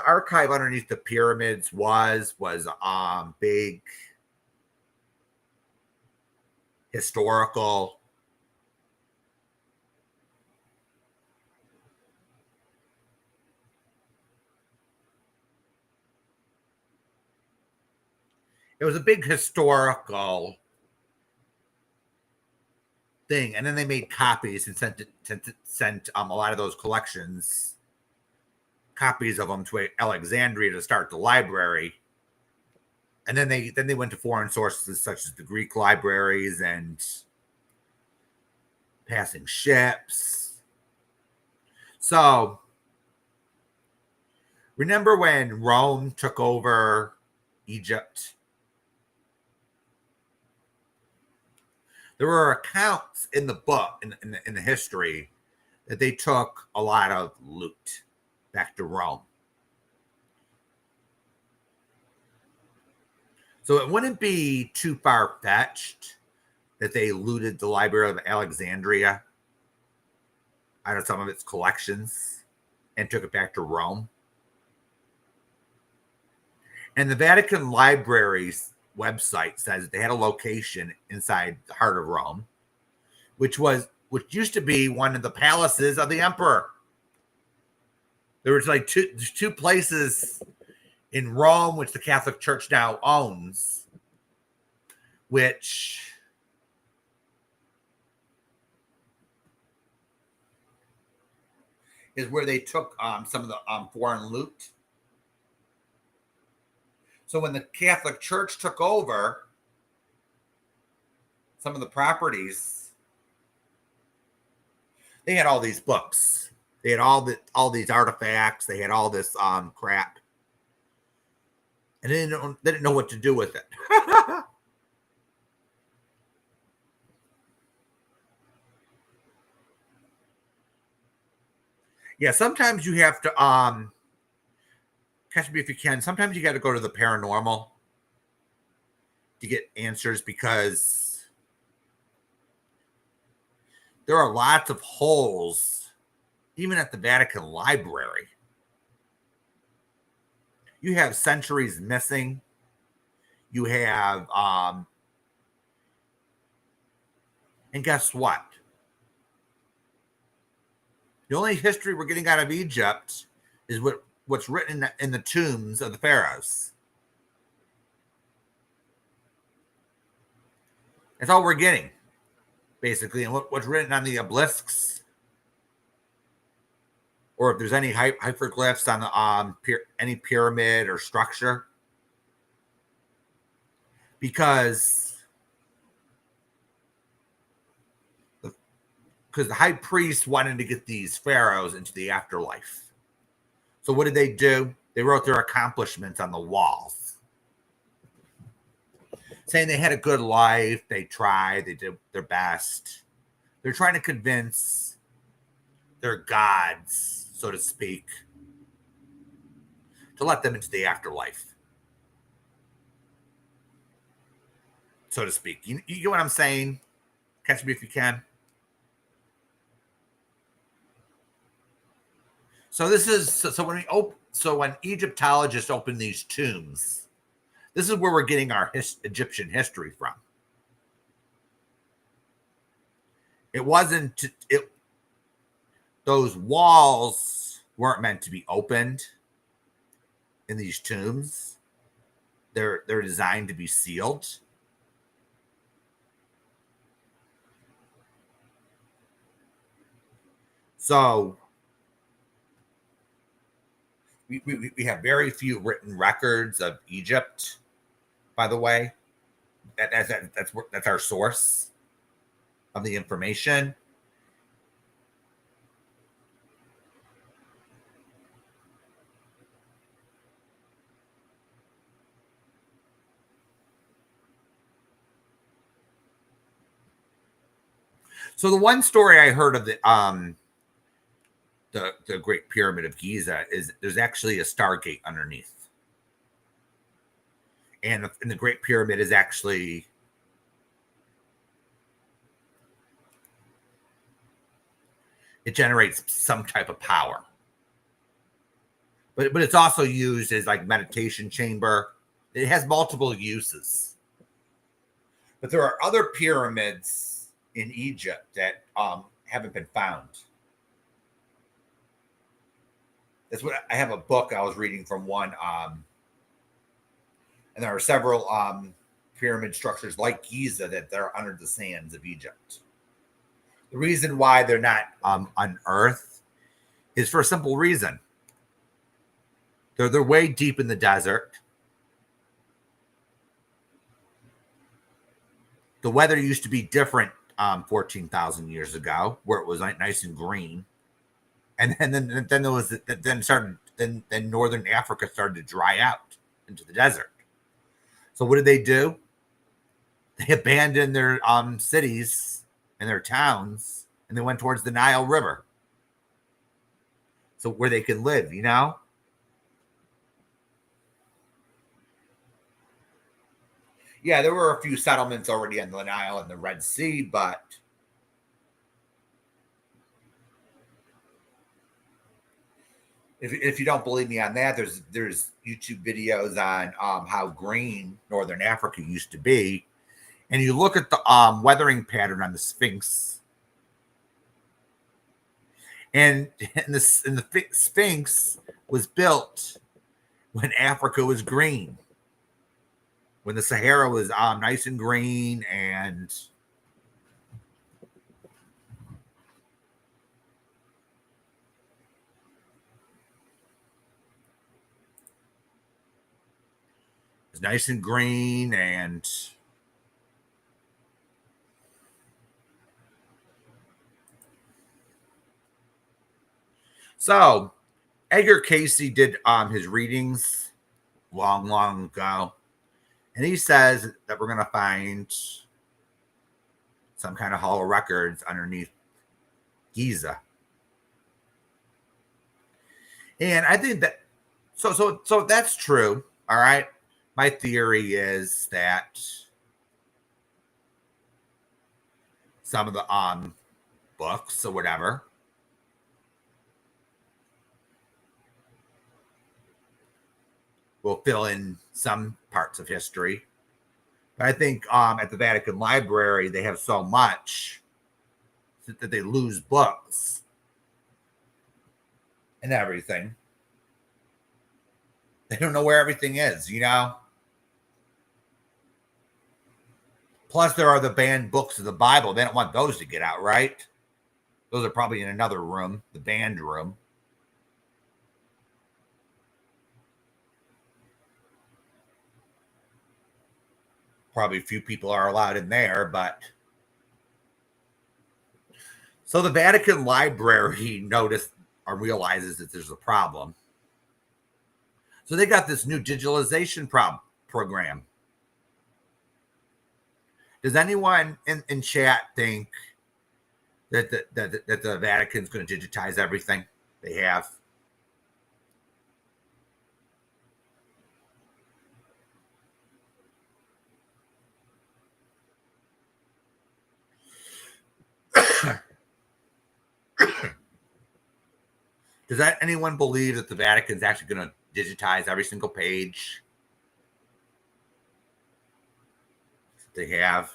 Speaker 1: archive underneath the pyramids was big historical. It was a big historical thing, and then they made copies and sent a lot of those collections, copies of them to Alexandria to start the library. And then they went to foreign sources such as the Greek libraries and passing ships. So remember when Rome took over Egypt? There were accounts in the book, in the history, that they took a lot of loot back to Rome. So it wouldn't be too far-fetched that they looted the Library of Alexandria out of some of its collections and took it back to Rome. And the Vatican Library's website says they had a location inside the heart of Rome, which used to be one of the palaces of the emperor. There was like two places in Rome, which the Catholic Church now owns, which is where they took some of the foreign loot. So when the Catholic Church took over some of the properties, they had all these books. They had all these artifacts. They had all this crap, and they didn't know what to do with it. Yeah, sometimes you have to catch me if you can. Sometimes you got to go to the paranormal to get answers, because there are lots of holes, even at the Vatican Library. You have centuries missing. You have, and guess what? The only history we're getting out of Egypt is what's written in the tombs of the pharaohs. That's all we're getting, basically, and what's written on the obelisks, or if there's any hyperglyphs on the any pyramid or structure, because the high priests wanted to get these pharaohs into the afterlife. So what did they do? They wrote their accomplishments on the walls, saying they had a good life, they tried, they did their best. They're trying to convince their gods, so to speak, to let them into the afterlife, so to speak. You get what I'm saying? Catch me if you can. So this is so when Egyptologists open these tombs, this is where we're getting our Egyptian history from. It wasn't it. Those walls weren't meant to be opened in these tombs. They're designed to be sealed. So we have very few written records of Egypt, by the way. That's our source of the information. So the one story I heard of the Great Pyramid of Giza is there's actually a Stargate underneath, and the Great Pyramid is actually it generates some type of power, but it's also used as like meditation chamber. It has multiple uses, but there are other pyramids in Egypt that haven't been found. That's what I have a book I was reading from one, and there are several pyramid structures like Giza that they're under the sands of Egypt. The reason why they're not unearthed is for a simple reason. They're way deep in the desert. The weather used to be different 14,000 years ago, where it was like nice and green. And then there was then northern Africa started to dry out into the desert. So what did they do? They abandoned their cities and their towns, and they went towards the Nile River. So where they can live, you know? Yeah, there were a few settlements already on the Nile and the Red Sea, but if you don't believe me on that, there's YouTube videos on how green northern Africa used to be, and you look at the weathering pattern on the Sphinx, and the Sphinx was built when Africa was green, when the Sahara was nice and green, and it's nice and green, and so Edgar Casey did his readings long ago, and he says that we're going to find some kind of hall of records underneath Giza. And I think that so that's true. All right. My theory is that some of the books or whatever will fill in some parts of history. But I think at the Vatican Library they have so much that they lose books and everything. They don't know where everything is, you know? Plus, there are the banned books of the Bible. They don't want those to get out, right? Those are probably in another room, the banned room. Probably a few people are allowed in there, but so the Vatican Library noticed or realizes that there's a problem. So they got this new digitalization program. Does anyone in chat think that the Vatican's going to digitize everything they have? Does anyone believe that the Vatican's actually going to digitize every single page that they have?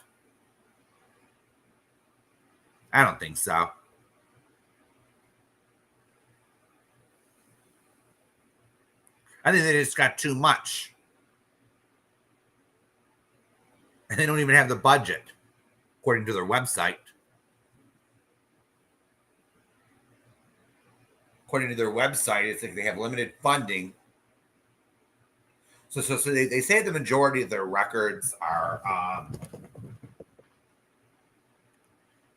Speaker 1: I don't think so. I think they just got too much. And they don't even have the budget, according to their website. According to their website, it's like they have limited funding. So they say the majority of their records are,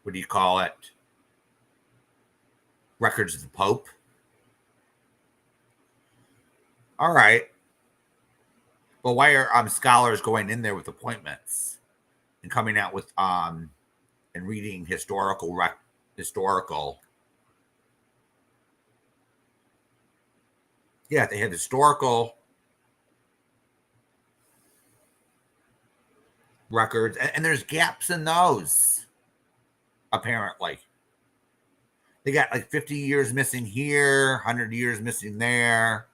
Speaker 1: what do you call it? Records of the Pope. All right. But why are scholars going in there with appointments and coming out with and reading historical. Yeah, they have historical records, and there's gaps in those. Apparently, they got like 50 years missing here, 100 years missing there.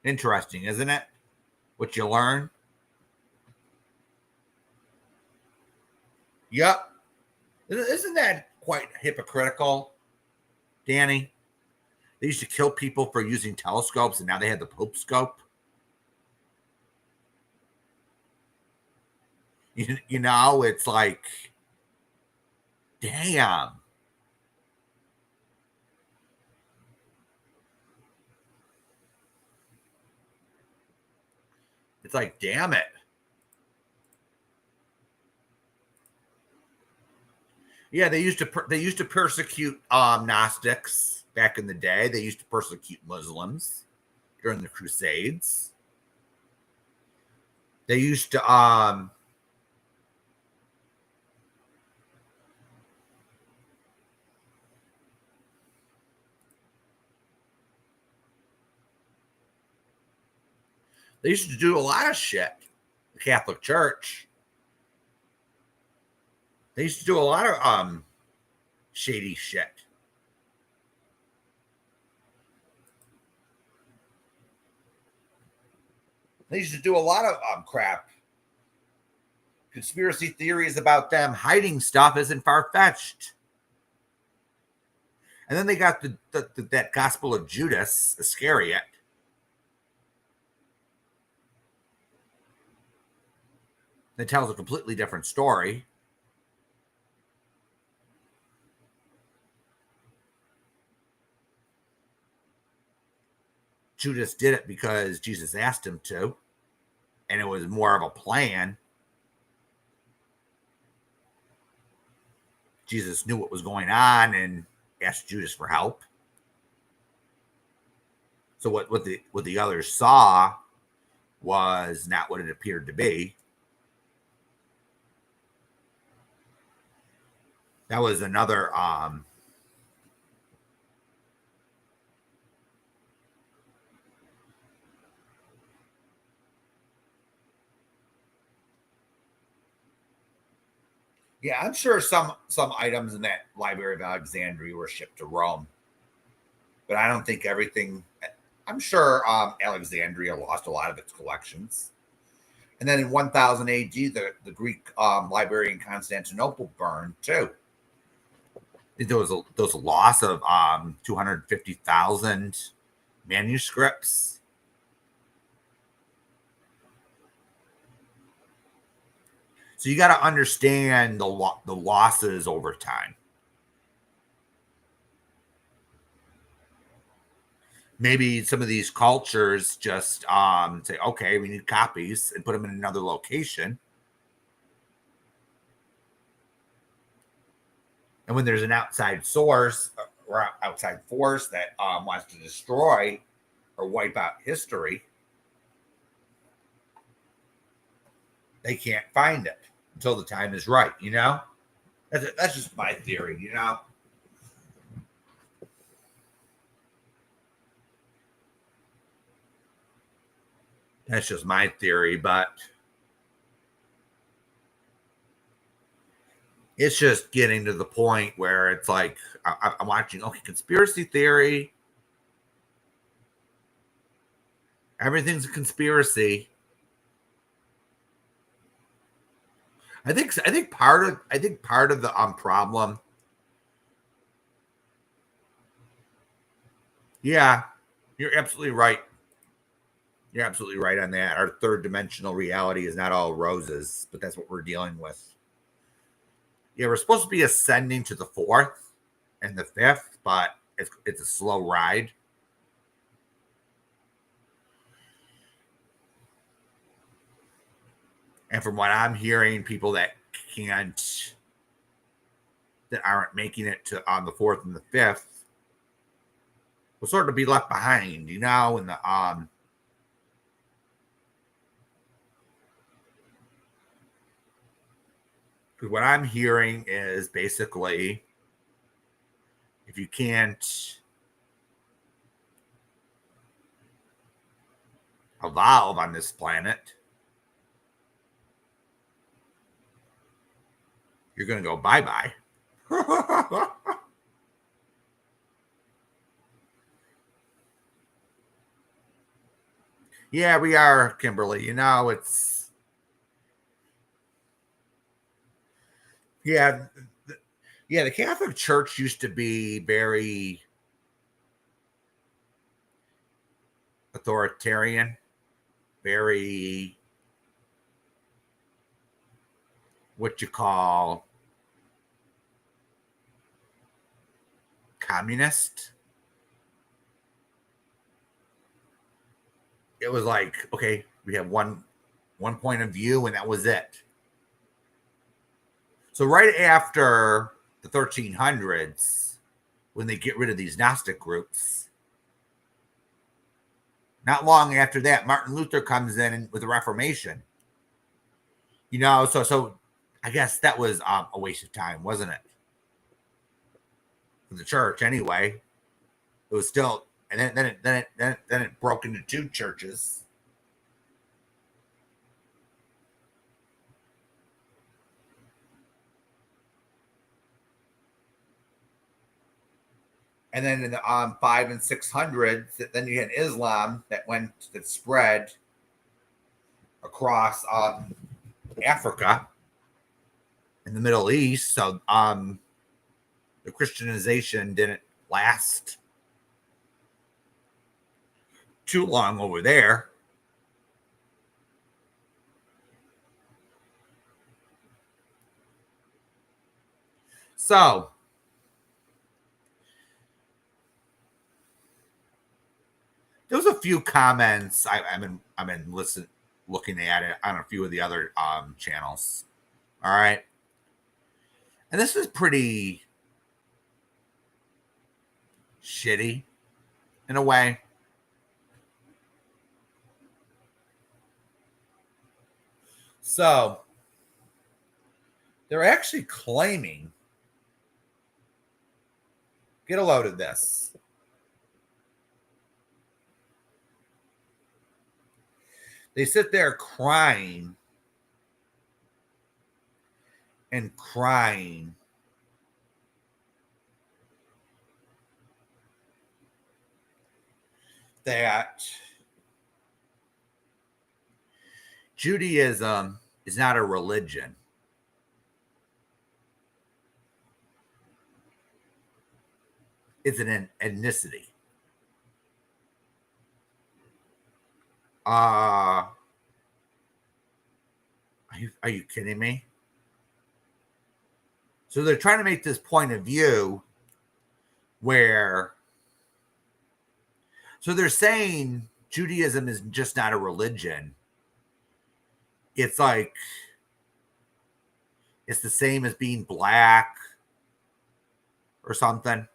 Speaker 1: Interesting, isn't it? What you learn. Yep. Isn't that quite hypocritical, Danny? They used to kill people for using telescopes, and now they have the Pope scope. You know, it's like, damn. It's like, damn it. Yeah, they used to persecute Gnostics back in the day. They used to persecute Muslims during the Crusades. They used to do a lot of shit. The Catholic Church. They used to do a lot of shady shit. They used to do a lot of crap. Conspiracy theories about them hiding stuff isn't far-fetched. And then they got that Gospel of Judas Iscariot. That tells a completely different story. Judas did it because Jesus asked him to, and it was more of a plan. Jesus knew what was going on and asked Judas for help. So what the others saw was not what it appeared to be. That was another yeah, I'm sure some items in that Library of Alexandria were shipped to Rome, but I don't think everything. I'm sure Alexandria lost a lot of its collections, and then in 1000 A.D., the Greek library in Constantinople burned too. There was a loss of 250,000 manuscripts. So you got to understand the losses over time. Maybe some of these cultures just say, okay, we need copies and put them in another location. And when there's an outside source or outside force that wants to destroy or wipe out history, they can't find it until the time is right, you know? That's just my theory, you know? That's just my theory, but it's just getting to the point where it's like I'm watching, okay, conspiracy theory. Everything's a conspiracy. I think part of the problem. Yeah, you're absolutely right. You're absolutely right on that. Our third dimensional reality is not all roses, but that's what we're dealing with. Yeah, we're supposed to be ascending to the fourth and the fifth, but it's a slow ride. And from what I'm hearing, people that aren't making it to on the fourth and the fifth will sort of be left behind, you know, and the what I'm hearing is basically if you can't evolve on this planet, you're going to go bye-bye. Yeah, we are, Kimberly. You know, it's yeah, yeah. The Catholic Church used to be very authoritarian, very what you call communist. It was like, okay, we have one point of view, and that was it. So right after the 1300s, when they get rid of these Gnostic groups, not long after that, Martin Luther comes in with the Reformation. You know, so I guess that was a waste of time, wasn't it? For the church, anyway. It was still, and then it broke into two churches. And then in the 5 and 600s, then you had Islam that spread across Africa and the Middle East. So the Christianization didn't last too long over there. So there was a few comments I've been looking at it on a few of the other channels. All right, and this is pretty shitty in a way. So they're actually claiming, get a load of this. They sit there crying and crying that Judaism is not a religion. It's an ethnicity. Are you kidding me? So they're trying to make this point of view where, so they're saying Judaism is just not a religion. It's like, it's the same as being black or something.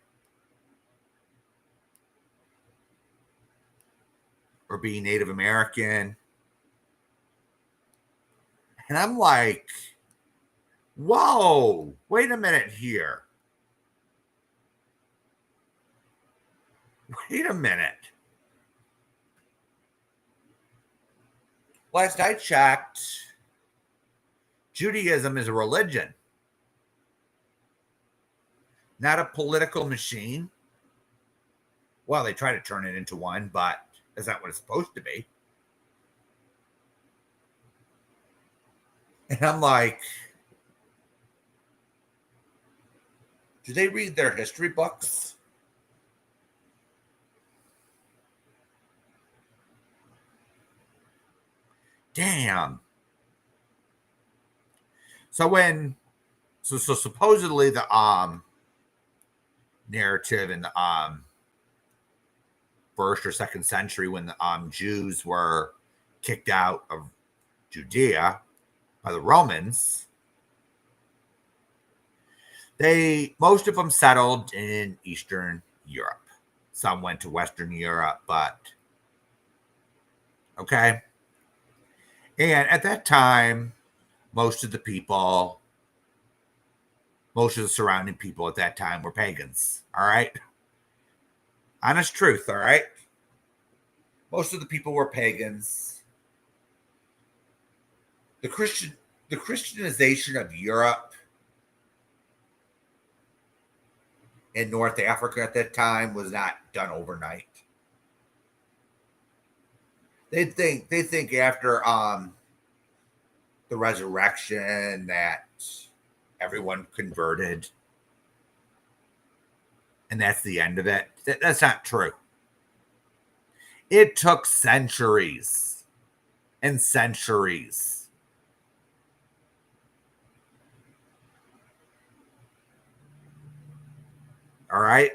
Speaker 1: Or being Native American. And I'm like, whoa, wait a minute here. Wait a minute. Last I checked, Judaism is a religion, not a political machine. Well, they try to turn it into one, but that's not what it's supposed to be. And I'm like, do they read their history books? Damn. So supposedly the narrative in the first or second century when the Jews were kicked out of Judea by the Romans, most of them settled in Eastern Europe. Some went to Western Europe, but okay. And at that time, most of the people most of the surrounding people at that time were pagans. All right. Honest truth. All right. Most of the people were pagans. The Christianization of Europe and North Africa at that time was not done overnight. They think after the resurrection that everyone converted and that's the end of it. That's not true. It took centuries and centuries. All right.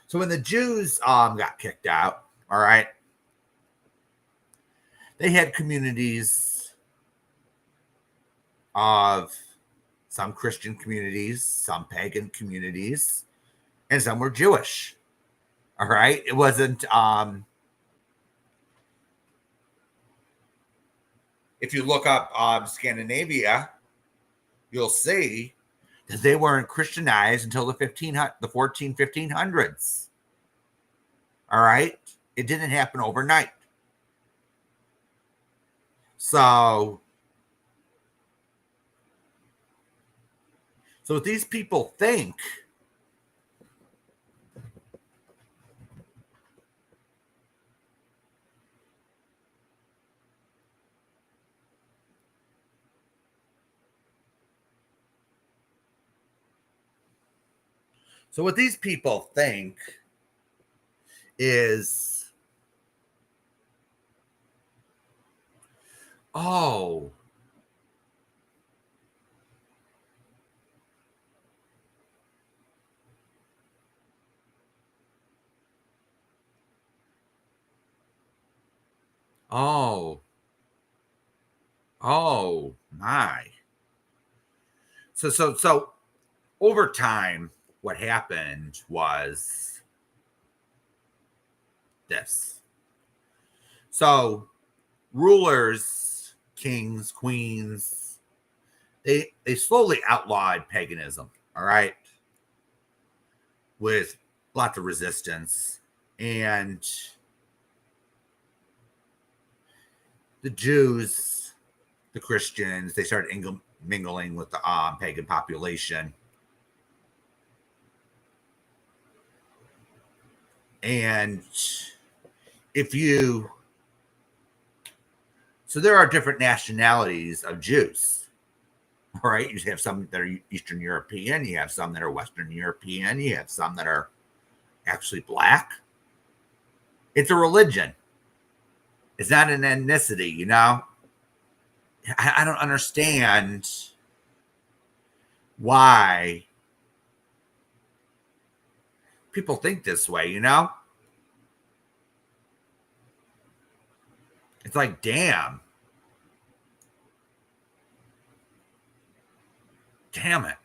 Speaker 1: So when the Jews got kicked out, all right, they had communities of some Christian communities, some pagan communities, and some were Jewish. All right. It wasn't if you look up Scandinavia, you'll see that they weren't Christianized until the 1500s. All right. It didn't happen overnight. So what these people think is, oh, oh my. So over time, what happened was this. So rulers, kings, queens, they slowly outlawed paganism, all right, with lots of resistance. And the Jews, the Christians, they started mingling with the pagan population. And so there are different nationalities of Jews, all right? You have some that are Eastern European, you have some that are Western European, you have some that are actually black. It's a religion. It's not an ethnicity, you know? I don't understand why people think this way, you know? It's like, damn. Damn it.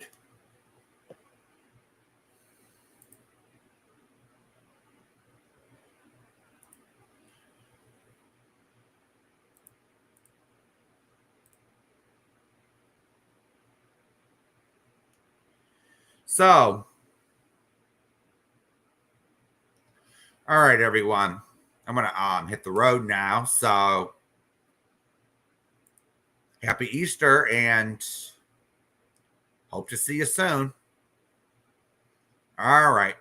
Speaker 1: So, all right, everyone. I'm gonna hit the road now. So happy Easter and hope to see you soon. All right.